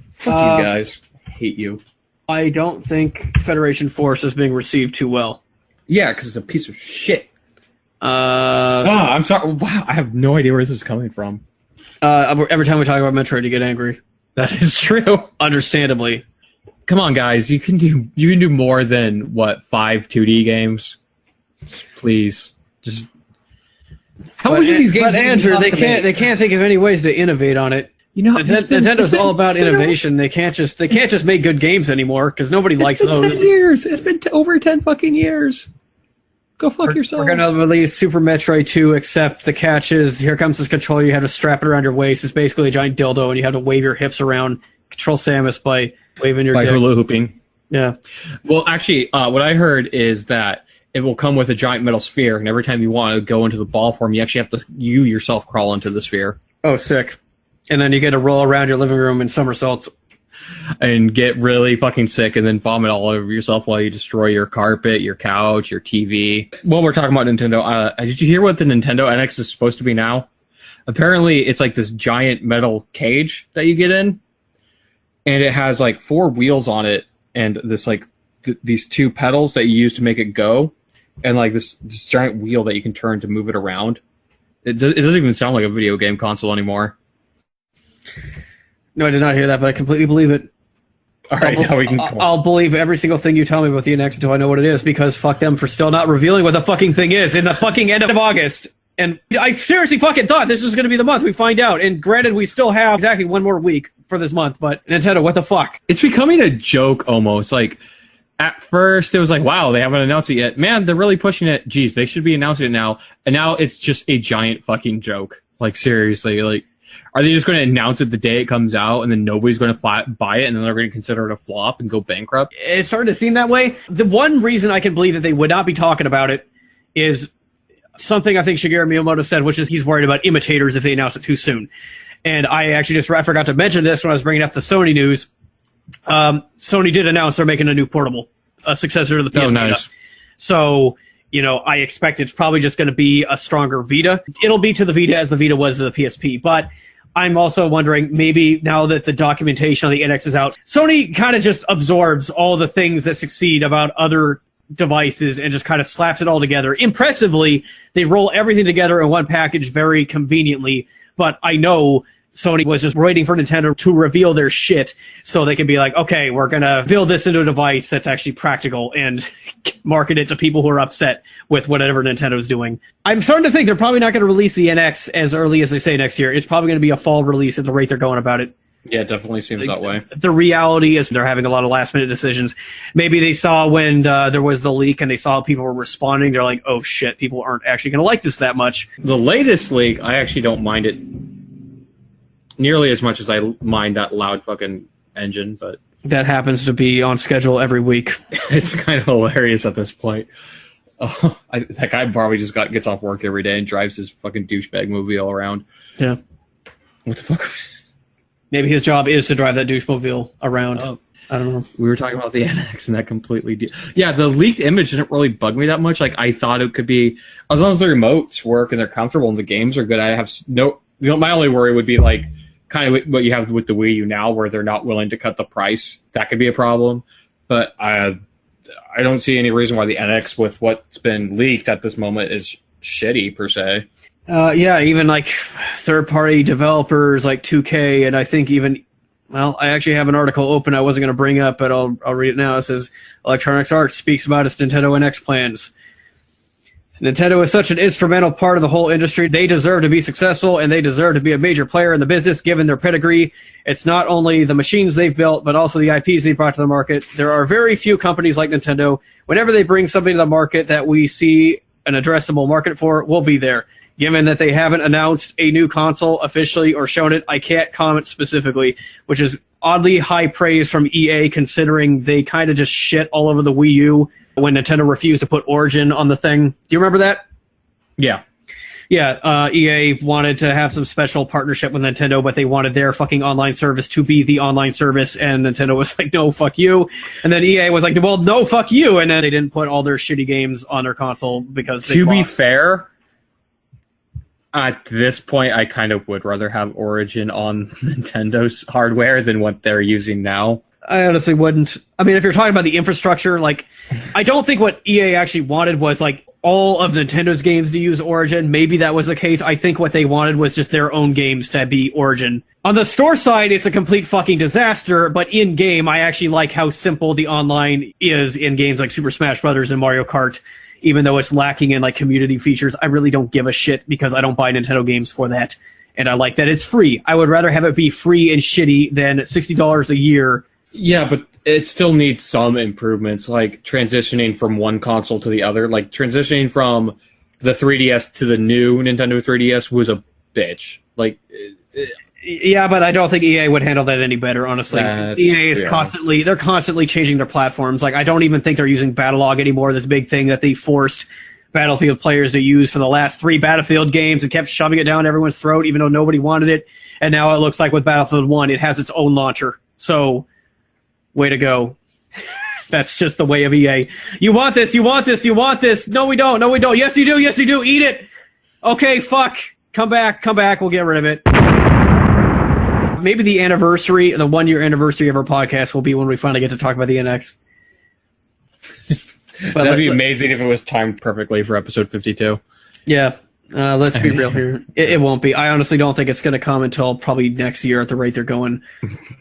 Fuck you guys. I hate you. I don't think Federation Force is being received too well. Yeah, because it's a piece of shit. I'm sorry. Wow, I have no idea where this is coming from. Every time we talk about Metroid, you get angry. That is true. Understandably. Come on, guys. You can do more than 5 2D games. Please, just how much of these games? But Andrew, they can't think of any ways to innovate on it. Nintendo's all about innovation. They can't just make good games anymore because nobody likes those. 10 years. It's been over 10 fucking years. Go fuck yourselves. We're going to release Super Metroid 2, except the catch is, here comes this controller. You have to strap it around your waist. It's basically a giant dildo, and you have to wave your hips around. Control Samus by waving your dick. Hula hooping. Yeah. Well, actually, what I heard is that it will come with a giant metal sphere, and every time you want to go into the ball form, you actually have to you yourself crawl into the sphere. Oh, sick. And then you get to roll around your living room in somersaults. And get really fucking sick and then vomit all over yourself while you destroy your carpet, your couch, your TV. Well, we're talking about Nintendo. Did you hear what the Nintendo NX is supposed to be now? Apparently, it's like this giant metal cage that you get in, and it has like 4 wheels on it, and this like these 2 pedals that you use to make it go, and like this giant wheel that you can turn to move it around. It doesn't even sound like a video game console anymore. No, I did not hear that, but I completely believe it. All right, now we can. I'll believe every single thing you tell me about the NX until I know what it is, because fuck them for still not revealing what the fucking thing is in the fucking end of August. And I seriously fucking thought this was going to be the month we find out. And granted, we still have exactly 1 more week for this month, but Nintendo, what the fuck? It's becoming a joke almost. Like, at first, it was like, wow, they haven't announced it yet. Man, they're really pushing it. Jeez, they should be announcing it now. And now it's just a giant fucking joke. Like, seriously, like, are they just going to announce it the day it comes out, and then nobody's going to buy it, and then they're going to consider it a flop and go bankrupt? It's starting to seem that way. The one reason I can believe that they would not be talking about it is something I think Shigeru Miyamoto said, which is he's worried about imitators if they announce it too soon. And I actually I forgot to mention this when I was bringing up the Sony news. Sony did announce they're making a new portable, a successor to the PS Vita. Nice. So, you know, I expect it's probably just going to be a stronger Vita. It'll be to the Vita as the Vita was to the PSP. But I'm also wondering, maybe now that the documentation on the NX is out, Sony kind of just absorbs all the things that succeed about other devices and just kind of slaps it all together. Impressively, they roll everything together in one package very conveniently. But I know Sony was just waiting for Nintendo to reveal their shit so they could be like, okay, we're going to build this into a device that's actually practical and market it to people who are upset with whatever Nintendo's doing. I'm starting to think they're probably not going to release the NX as early as they say next year. It's probably going to be a fall release at the rate they're going about it. Yeah, it definitely seems that way. The reality is they're having a lot of last-minute decisions. Maybe they saw when there was the leak and they saw people were responding. They're like, oh, shit, people aren't actually going to like this that much. The latest leak, I actually don't mind it nearly as much as I mind that loud fucking engine, but that happens to be on schedule every week. It's kind of hilarious at this point. That guy probably just gets off work every day and drives his fucking douchebag mobile around. Yeah. What the fuck? Maybe his job is to drive that douchemobile around. Oh. I don't know. We were talking about the NX and that completely... Yeah, the leaked image didn't really bug me that much. Like, I thought it could be... As long as the remotes work and they're comfortable and the games are good, I have no... You know, my only worry would be, like, kind of what you have with the Wii U now, where they're not willing to cut the price. That could be a problem. But I don't see any reason why the NX, with what's been leaked at this moment, is shitty, per se. Yeah, even like third-party developers like 2K, and I think even, well, I actually have an article open I wasn't going to bring up, but I'll read it now. It says, Electronic Arts speaks about its Nintendo NX plans. Nintendo is such an instrumental part of the whole industry. They deserve to be successful, and they deserve to be a major player in the business, given their pedigree. It's not only the machines they've built, but also the IPs they brought to the market. There are very few companies like Nintendo. Whenever they bring something to the market that we see an addressable market for, we'll be there. Given that they haven't announced a new console officially or shown it, I can't comment specifically, which is oddly high praise from EA, considering they kind of just shit all over the Wii U when Nintendo refused to put Origin on the thing. Do you remember that? Yeah. Yeah, EA wanted to have some special partnership with Nintendo, but they wanted their fucking online service to be the online service, and Nintendo was like, no, fuck you. And then EA was like, well, no, fuck you. And then they didn't put all their shitty games on their console because they To be lost. fair, at this point, I kind of would rather have Origin on Nintendo's hardware than what they're using now. I honestly wouldn't. I mean, if you're talking about the infrastructure, like, I don't think what EA actually wanted was, like, all of Nintendo's games to use Origin. Maybe that was the case. I think what they wanted was just their own games to be Origin. On the store side, it's a complete fucking disaster, but in-game, I actually like how simple the online is in games like Super Smash Bros. And Mario Kart. Even though it's lacking in, like, community features, I really don't give a shit because I don't buy Nintendo games for that. And I like that it's free. I would rather have it be free and shitty than $60 a year. Yeah, but it still needs some improvements, like transitioning from one console to the other. Like, transitioning from the 3DS to the new Nintendo 3DS was a bitch. Like, Yeah, but I don't think EA would handle that any better, honestly. EA is they're constantly changing their platforms. Like, I don't even think they're using Battlelog anymore, this big thing that they forced Battlefield players to use for the last 3 Battlefield games and kept shoving it down everyone's throat, even though nobody wanted it. And now it looks like with Battlefield 1, it has its own launcher. So, way to go. That's just the way of EA. You want this, you want this, you want this. No, we don't. No, we don't. Yes, you do. Yes, you do. Eat it. Okay, fuck. Come back. We'll get rid of it. Maybe the 1-year anniversary of our podcast will be when we finally get to talk about the NX. But that'd be amazing if it was timed perfectly for episode 52. Yeah. Let's be real here. It won't be. I honestly don't think it's going to come until probably next year at the rate they're going.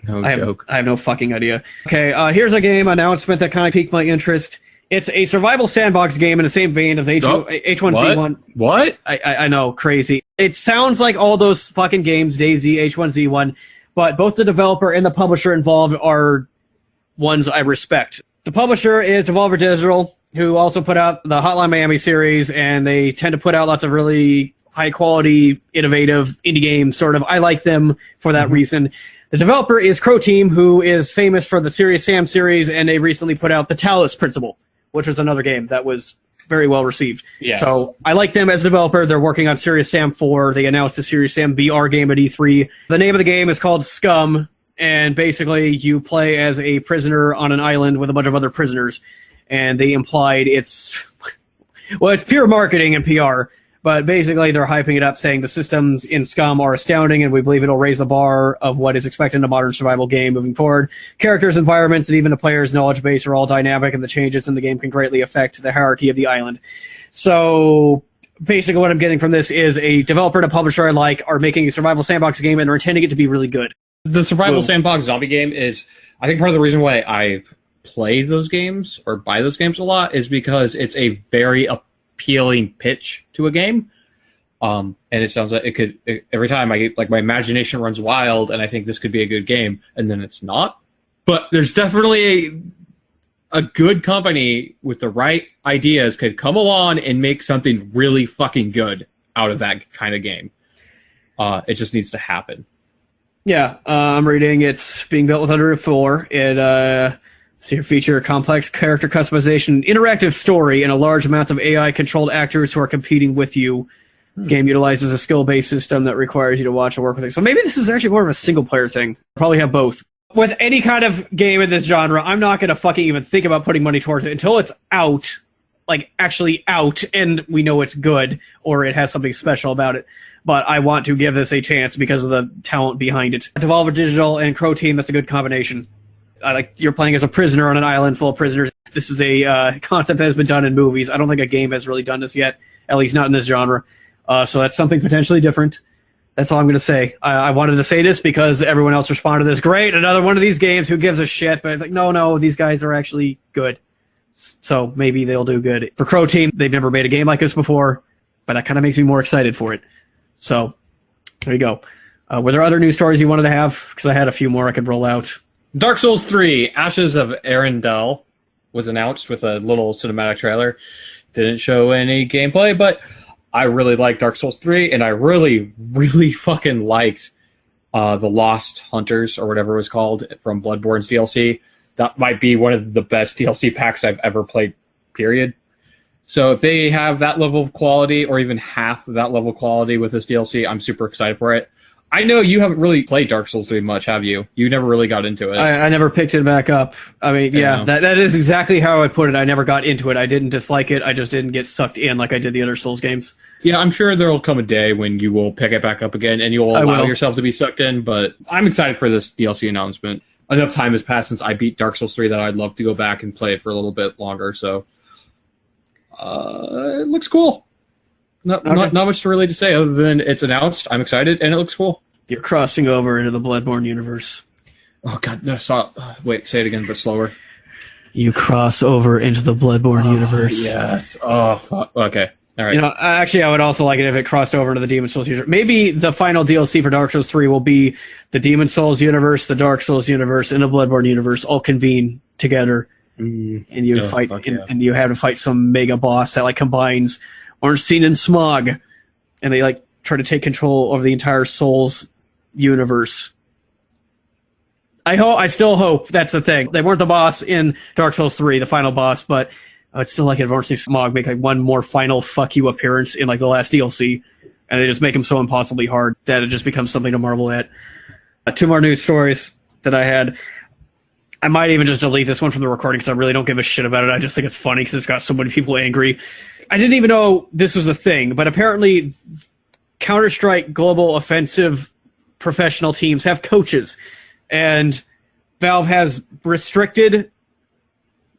No joke. I have no fucking idea. Okay, here's a game announcement that kind of piqued my interest. It's a survival sandbox game in the same vein as H1Z1. What? I know, crazy. It sounds like all those fucking games, DayZ, H1Z1, but both the developer and the publisher involved are ones I respect. The publisher is Devolver Digital, who also put out the Hotline Miami series, and they tend to put out lots of really high-quality, innovative indie games, sort of. I like them for that reason. The developer is Crow Team, who is famous for the Serious Sam series, and they recently put out The Talos Principle, which was another game that was very well received. Yes. So I like them as a developer. They're working on Serious Sam 4. They announced a Serious Sam VR game at E3. The name of the game is called Scum, and basically you play as a prisoner on an island with a bunch of other prisoners. And they implied it's pure marketing and PR, but basically they're hyping it up, saying the systems in Scum are astounding, and we believe it'll raise the bar of what is expected in a modern survival game moving forward. Characters, environments, and even the player's knowledge base are all dynamic, and the changes in the game can greatly affect the hierarchy of the island. So basically what I'm getting from this is a developer and a publisher I like are making a survival sandbox game, and they're intending it to be really good. The survival sandbox zombie game is, I think, part of the reason why I've played those games or buy those games a lot is because it's a very appealing pitch to a game. And it sounds like every time I get, like, my imagination runs wild and I think this could be a good game, and then it's not. But there's definitely a good company with the right ideas could come along and make something really fucking good out of that kind of game. It just needs to happen. Yeah, I'm reading it's being built with Unreal 4. It feature complex character customization, interactive story, and a large amount of AI-controlled actors who are competing with you. Game utilizes a skill-based system that requires you to watch and work with it. So maybe this is actually more of a single-player thing. Probably have both. With any kind of game in this genre, I'm not going to fucking even think about putting money towards it until it's out, like actually out, and we know it's good, or it has something special about it. But I want to give this a chance because of the talent behind it. Devolver Digital and Crow Team, that's a good combination. You're playing as a prisoner on an island full of prisoners. This is a concept that has been done in movies. I don't think a game has really done this yet, at least not in this genre. So that's something potentially different. That's all I'm going to say. I wanted to say this because everyone else responded to this. Great, another one of these games. Who gives a shit? But it's like, no, these guys are actually good. So maybe they'll do good. For Crow Team, they've never made a game like this before, but that kind of makes me more excited for it. So there you go. Were there other news stories you wanted to have? Because I had a few more I could roll out. Dark Souls 3, Ashes of Arendelle was announced with a little cinematic trailer. Didn't show any gameplay, but I really liked Dark Souls 3, and I really, really fucking liked the Lost Hunters, or whatever it was called, from Bloodborne's DLC. That might be one of the best DLC packs I've ever played, period. So if they have that level of quality, or even half of that level of quality with this DLC, I'm super excited for it. I know you haven't really played Dark Souls 3 much, have you? You never really got into it. I never picked it back up. I mean, yeah, that is exactly how I put it. I never got into it. I didn't dislike it. I just didn't get sucked in like I did the other Souls games. Yeah, I'm sure there will come a day when you will pick it back up again and you'll allow yourself to be sucked in, but I'm excited for this DLC announcement. Enough time has passed since I beat Dark Souls 3 that I'd love to go back and play it for a little bit longer, so it looks cool. Not much to really to say other than it's announced. I'm excited and it looks cool. You're crossing over into the Bloodborne universe. Oh god, no! Wait, say it again, but slower. You cross over into the Bloodborne universe. Yes. Oh fuck. Okay. All right. You know, actually, I would also like it if it crossed over into the Demon Souls universe. Maybe the final DLC for Dark Souls 3 will be the Demon Souls universe, the Dark Souls universe, and the Bloodborne universe all convene together, and you fight, and you have to fight some mega boss that like combines Ornstein and Smog, and they like try to take control over the entire Souls universe. I still hope that's the thing. They weren't the boss in Dark Souls 3, the final boss, but I'd still like it if I want to see Smog make like one more final fuck you appearance in like the last DLC, and they just make him so impossibly hard that it just becomes something to marvel at. 2 more news stories that I had. I might even just delete this one from the recording because I really don't give a shit about it. I just think it's funny because it's got so many people angry. I didn't even know this was a thing, but apparently Counter-Strike Global Offensive professional teams have coaches, and Valve has restricted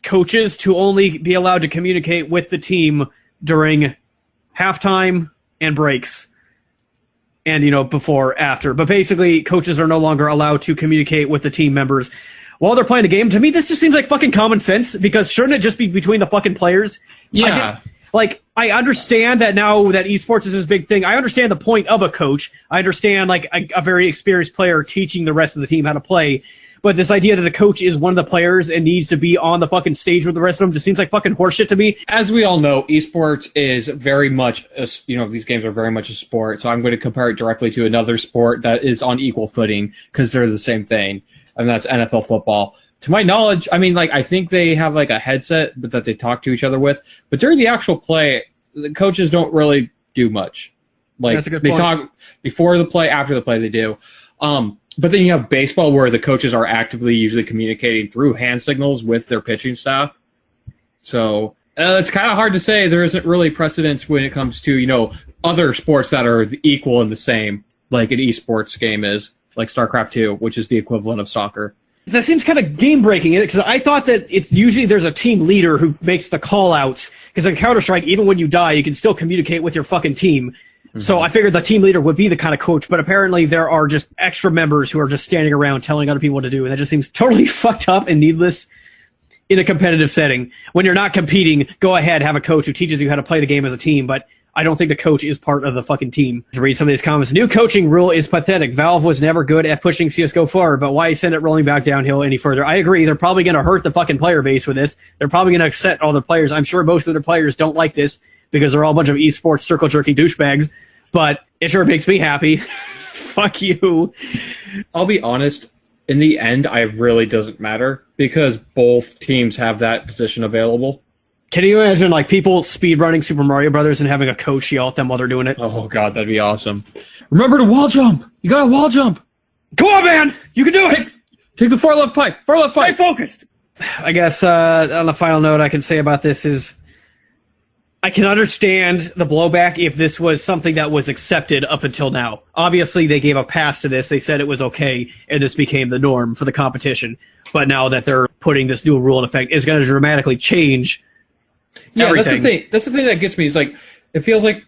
coaches to only be allowed to communicate with the team during halftime and breaks. And, before, after. But basically, coaches are no longer allowed to communicate with the team members while they're playing a game. To me, this just seems like fucking common sense, because shouldn't it just be between the fucking players? Yeah. I understand that now that esports is this big thing. I understand the point of a coach. I understand, like, a very experienced player teaching the rest of the team how to play. But this idea that the coach is one of the players and needs to be on the fucking stage with the rest of them just seems like fucking horseshit to me. As we all know, esports is very much, these games are very much a sport. So I'm going to compare it directly to another sport that is on equal footing because they're the same thing. And that's NFL football. To my knowledge, I think they have like a headset that they talk to each other with. But during the actual play, the coaches don't really do much. Like, that's a good point. They talk before the play, after the play they do. But then you have baseball where the coaches are actively usually communicating through hand signals with their pitching staff. So it's kind of hard to say. There isn't really precedence when it comes to, other sports that are equal and the same, like an esports game is, like StarCraft 2, which is the equivalent of soccer. That seems kind of game-breaking, because I thought that usually there's a team leader who makes the call-outs, because in Counter-Strike, even when you die, you can still communicate with your fucking team. So I figured the team leader would be the kind of coach, but apparently there are just extra members who are just standing around telling other people what to do, and that just seems totally fucked up and needless in a competitive setting. When you're not competing, go ahead, have a coach who teaches you how to play the game as a team, but I don't think the coach is part of the fucking team. To read some of these comments, new coaching rule is pathetic. Valve was never good at pushing CSGO forward, but why send it rolling back downhill any further? I agree, they're probably going to hurt the fucking player base with this. They're probably going to upset all the players. I'm sure most of their players don't like this because they're all a bunch of esports circle-jerking douchebags. But it sure makes me happy. Fuck you. I'll be honest, in the end, it really doesn't matter because both teams have that position available. Can you imagine, like, people speedrunning Super Mario Brothers and having a coach yell at them while they're doing it? Oh, God, that'd be awesome. Remember to wall jump! You gotta wall jump! Come on, man! You can do it! Take the far left pipe! Far left pipe! Stay focused! I guess, on the final note I can say about this is, I can understand the blowback if this was something that was accepted up until now. Obviously, they gave a pass to this. They said it was okay, and this became the norm for the competition. But now that they're putting this new rule in effect, it's going to dramatically change everything. That's the thing. That's the thing that gets me. Is like, it feels like,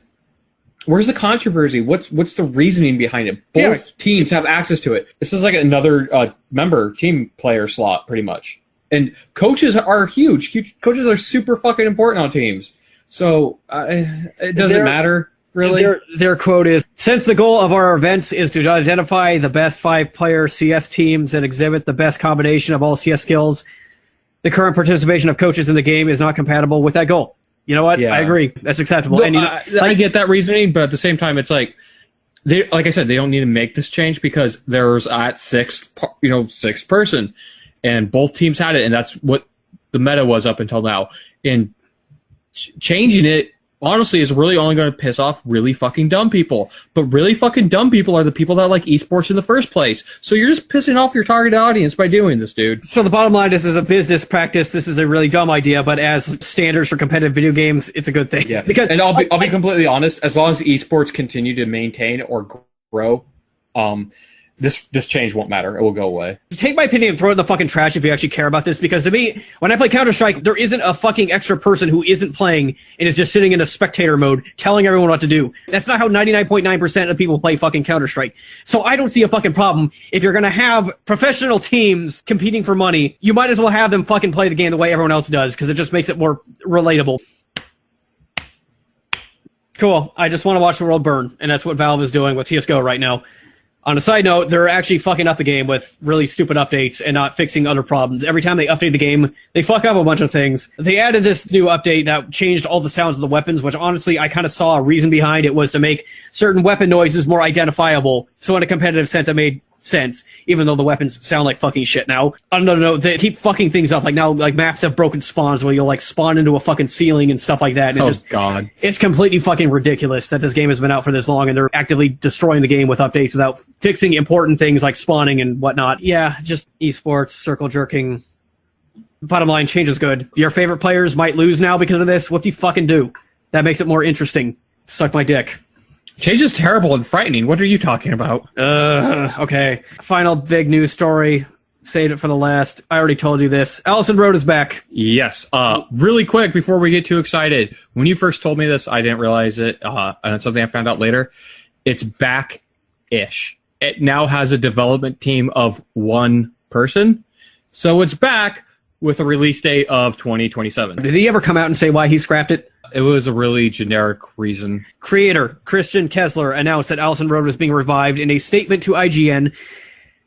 where's the controversy? What's the reasoning behind it? Both teams have access to it. This is like another member team player slot, pretty much. And coaches are huge. Coaches are super fucking important on teams. So it doesn't matter, really. Their quote is, since the goal of our events is to identify the best 5-player CS teams and exhibit the best combination of all CS skills, the current participation of coaches in the game is not compatible with that goal. You know what? Yeah. I agree. That's acceptable. No, and I get that reasoning, but at the same time, it's like I said, they don't need to make this change because there's at sixth person, and both teams had it, and that's what the meta was up until now. And changing it, honestly, is really only going to piss off really fucking dumb people. But really fucking dumb people are the people that like esports in the first place. So you're just pissing off your target audience by doing this, dude. So the bottom line is, as a business practice, this is a really dumb idea, but as standards for competitive video games, it's a good thing. Yeah. And I'll be completely honest, as long as esports continue to maintain or grow, this change won't matter. It will go away. Take my opinion and throw it in the fucking trash if you actually care about this, because to me, when I play Counter-Strike, there isn't a fucking extra person who isn't playing and is just sitting in a spectator mode telling everyone what to do. That's not how 99.9% of people play fucking Counter-Strike. So I don't see a fucking problem. If you're gonna have professional teams competing for money, you might as well have them fucking play the game the way everyone else does, because it just makes it more relatable. Cool. I just want to watch the world burn, and that's what Valve is doing with CSGO right now. On a side note, they're actually fucking up the game with really stupid updates and not fixing other problems. Every time they update the game, they fuck up a bunch of things. They added this new update that changed all the sounds of the weapons, which honestly I kind of saw a reason behind it was to make certain weapon noises more identifiable. So in a competitive sense, it made sense, even though the weapons sound like fucking shit now. On another note, they keep fucking things up. Like now, like maps have broken spawns where you'll like spawn into a fucking ceiling and stuff like that. And God. It's completely fucking ridiculous that this game has been out for this long and they're actively destroying the game with updates without fixing important things like spawning and whatnot. Yeah, just esports, circle jerking. Bottom line, change is good. Your favorite players might lose now because of this. What do you fucking do? That makes it more interesting. Suck my dick. Change is terrible and frightening. What are you talking about? Okay. Final big news story. Saved it for the last. I already told you this. Allison Road is back. Yes. Really quick before we get too excited. When you first told me this, I didn't realize it. And it's something I found out later. It's back-ish. It now has a development team of one person. So it's back with a release date of 2027. Did he ever come out and say why he scrapped it? It was a really generic reason. Creator Christian Kessler announced that Allison Road was being revived in a statement to IGN.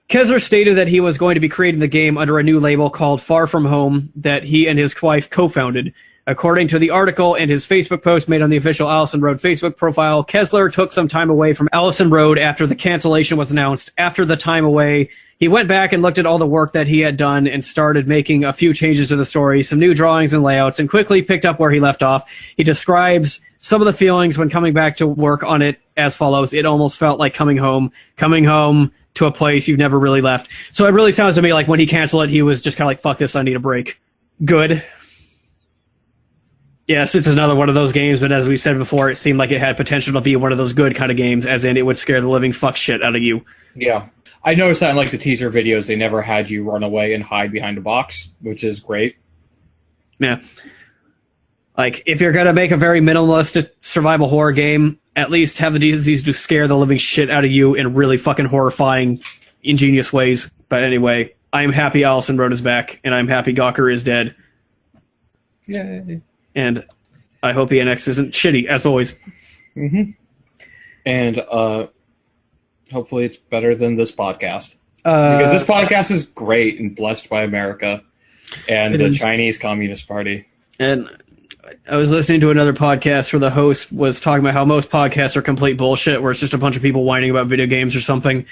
Kessler stated that he was going to be creating the game under a new label called Far From Home that he and his wife co-founded. According to the article and his Facebook post made on the official Allison Road Facebook profile, Kessler took some time away from Allison Road after the cancellation was announced. After the time away, he went back and looked at all the work that he had done and started making a few changes to the story, some new drawings and layouts, and quickly picked up where he left off. He describes some of the feelings when coming back to work on it as follows. It almost felt like coming home to a place you've never really left. So it really sounds to me like when he canceled it, he was just kind of like, fuck this, I need a break. Good. Yes, it's another one of those games, but as we said before, it seemed like it had potential to be one of those good kind of games, as in it would scare the living fuck shit out of you. Yeah. I noticed that in like the teaser videos, they never had you run away and hide behind a box, which is great. Yeah. Like, if you're gonna make a very minimalist survival horror game, at least have the decency to scare the living shit out of you in really fucking horrifying, ingenious ways. But anyway, I'm happy Allison Road is back, and I'm happy Gawker is dead. Yay. And I hope the NX isn't shitty, as always. Mm-hmm. And hopefully it's better than this podcast. Because this podcast is great and blessed by America and the Chinese Communist Party. And I was listening to another podcast where the host was talking about how most podcasts are complete bullshit, where it's just a bunch of people whining about video games or something.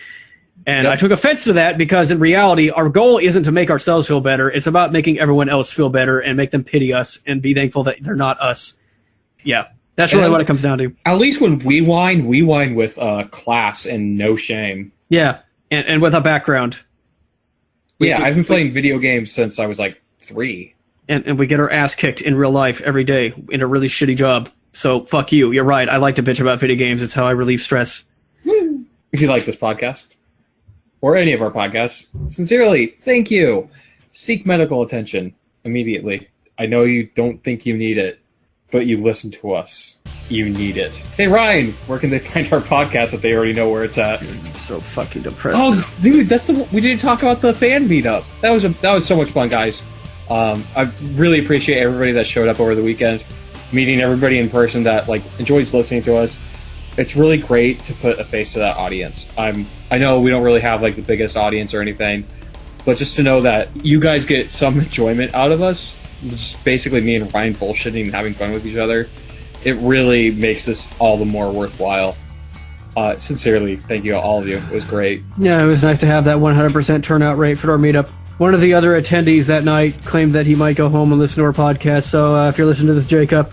And I took offense to that because in reality, our goal isn't to make ourselves feel better. It's about making everyone else feel better and make them pity us and be thankful that they're not us. Yeah, that's really what it comes down to. At least when we whine with class and no shame. Yeah, and with a background. I've been playing video games since I was like 3. And we get our ass kicked in real life every day in a really shitty job. So fuck you. You're right. I like to bitch about video games. It's how I relieve stress. Woo. If you like this podcast or any of our podcasts, sincerely, thank you. Seek medical attention immediately. I know you don't think you need it, but you listen to us. You need it. Hey, Ryan, where can they find our podcast if they already know where it's at? You're so fucking depressed. Oh, dude, we didn't talk about the fan meetup. That was so much fun, guys. I really appreciate everybody that showed up over the weekend, meeting everybody in person that like enjoys listening to us. It's really great to put a face to that audience. I know we don't really have like the biggest audience or anything, but just to know that you guys get some enjoyment out of us, just basically me and Ryan bullshitting and having fun with each other, it really makes this all the more worthwhile. Sincerely, thank you, all of you. It was great. Yeah, it was nice to have that 100% turnout rate for our meetup. One of the other attendees that night claimed that he might go home and listen to our podcast, so if you're listening to this, Jacob,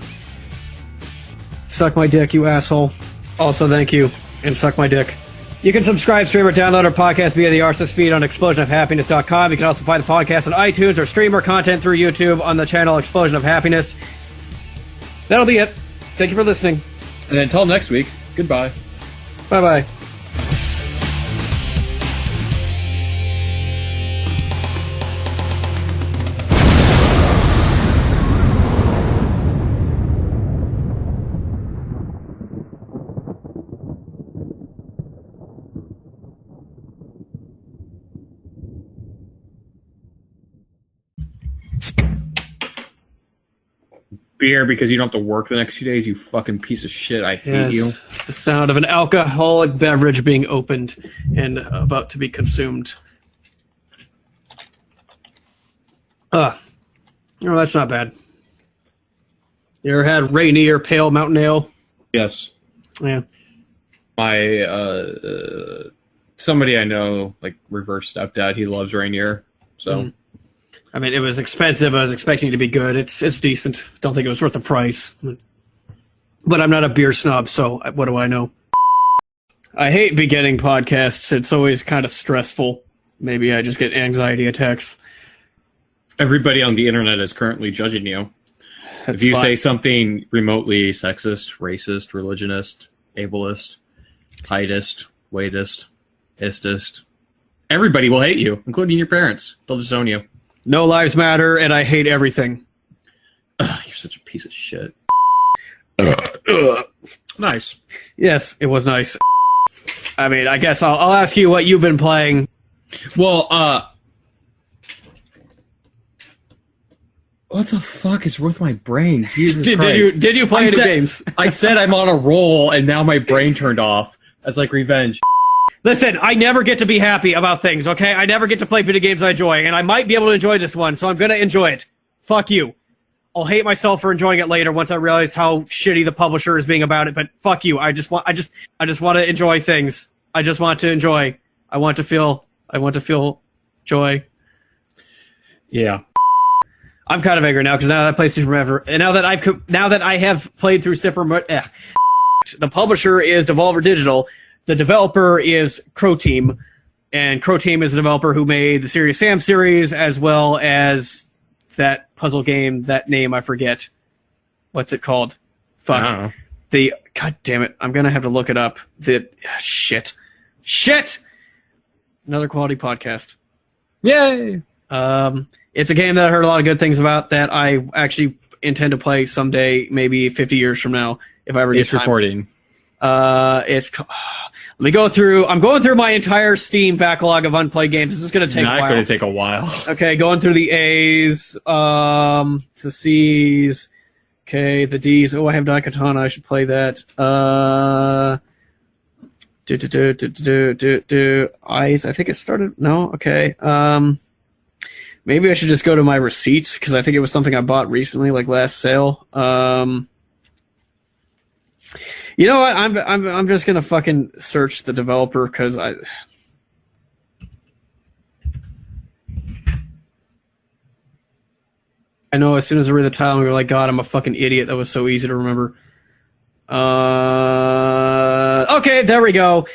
suck my dick, you asshole. Also, thank you, and suck my dick. You can subscribe, stream, or download our podcast via the RSS feed on explosionofhappiness.com. You can also find the podcast on iTunes or stream our content through YouTube on the channel Explosion of Happiness. That'll be it. Thank you for listening. And until next week, goodbye. Bye-bye. beer because you don't have to work the next 2 days, you fucking piece of shit. I hate you. The sound of an alcoholic beverage being opened and about to be consumed. No, that's not bad. You ever had Rainier Pale Mountain Ale? Yes. Yeah. My somebody I know, like reverse stepdad, he loves Rainier. So I mean, it was expensive. I was expecting it to be good. It's decent. Don't think it was worth the price. But I'm not a beer snob, so what do I know? I hate beginning podcasts. It's always kind of stressful. Maybe I just get anxiety attacks. everybody on the internet is currently judging you. That's if you fine. say something remotely sexist, racist, religionist, ableist, heightist, weightist, histist, everybody will hate you, including your parents. They'll disown you. No lives matter, and I hate everything. Ugh, you're such a piece of shit. Nice. Yes, it was nice. I mean, I guess I'll ask you what you've been playing. Well, what the fuck is with my brain? Jesus Christ. Did you play any games? I said I'm on a roll, and now my brain turned off. As like revenge. Listen, I never get to be happy about things, okay? I never get to play video games I enjoy, and I might be able to enjoy this one, so I'm gonna enjoy it. Fuck you. I'll hate myself for enjoying it later once I realize how shitty the publisher is being about it, but fuck you. I just want to enjoy things. I just want to enjoy. I want to feel joy. Yeah. I'm kind of angry now because now that I play Super Mario, and now that I have played through Super Mario, the publisher is Devolver Digital, the developer is Crow Team, and Crow Team is the developer who made the Serious Sam series as well as that puzzle game. That name I forget. What's it called? Fuck. I don't know. God damn it! I'm gonna have to look it up. Shit. Another quality podcast. Yay! It's a game that I heard a lot of good things about that I actually intend to play someday, maybe 50 years from now, if I ever get It's time. recording. Let me go through. I'm going through my entire Steam backlog of unplayed games. This is going to take a Not while. going to take a while. Okay, going through the A's, the C's. Okay, the D's. Oh, I have Daikatana. I should play that. I's. I think it started. No. Okay. Maybe I should just go to my receipts because I think it was something I bought recently, like last sale. You know what? I'm just gonna fucking search the developer because I know as soon as I read the title, I'm like, God, I'm a fucking idiot. That was so easy to remember. Okay, there we go.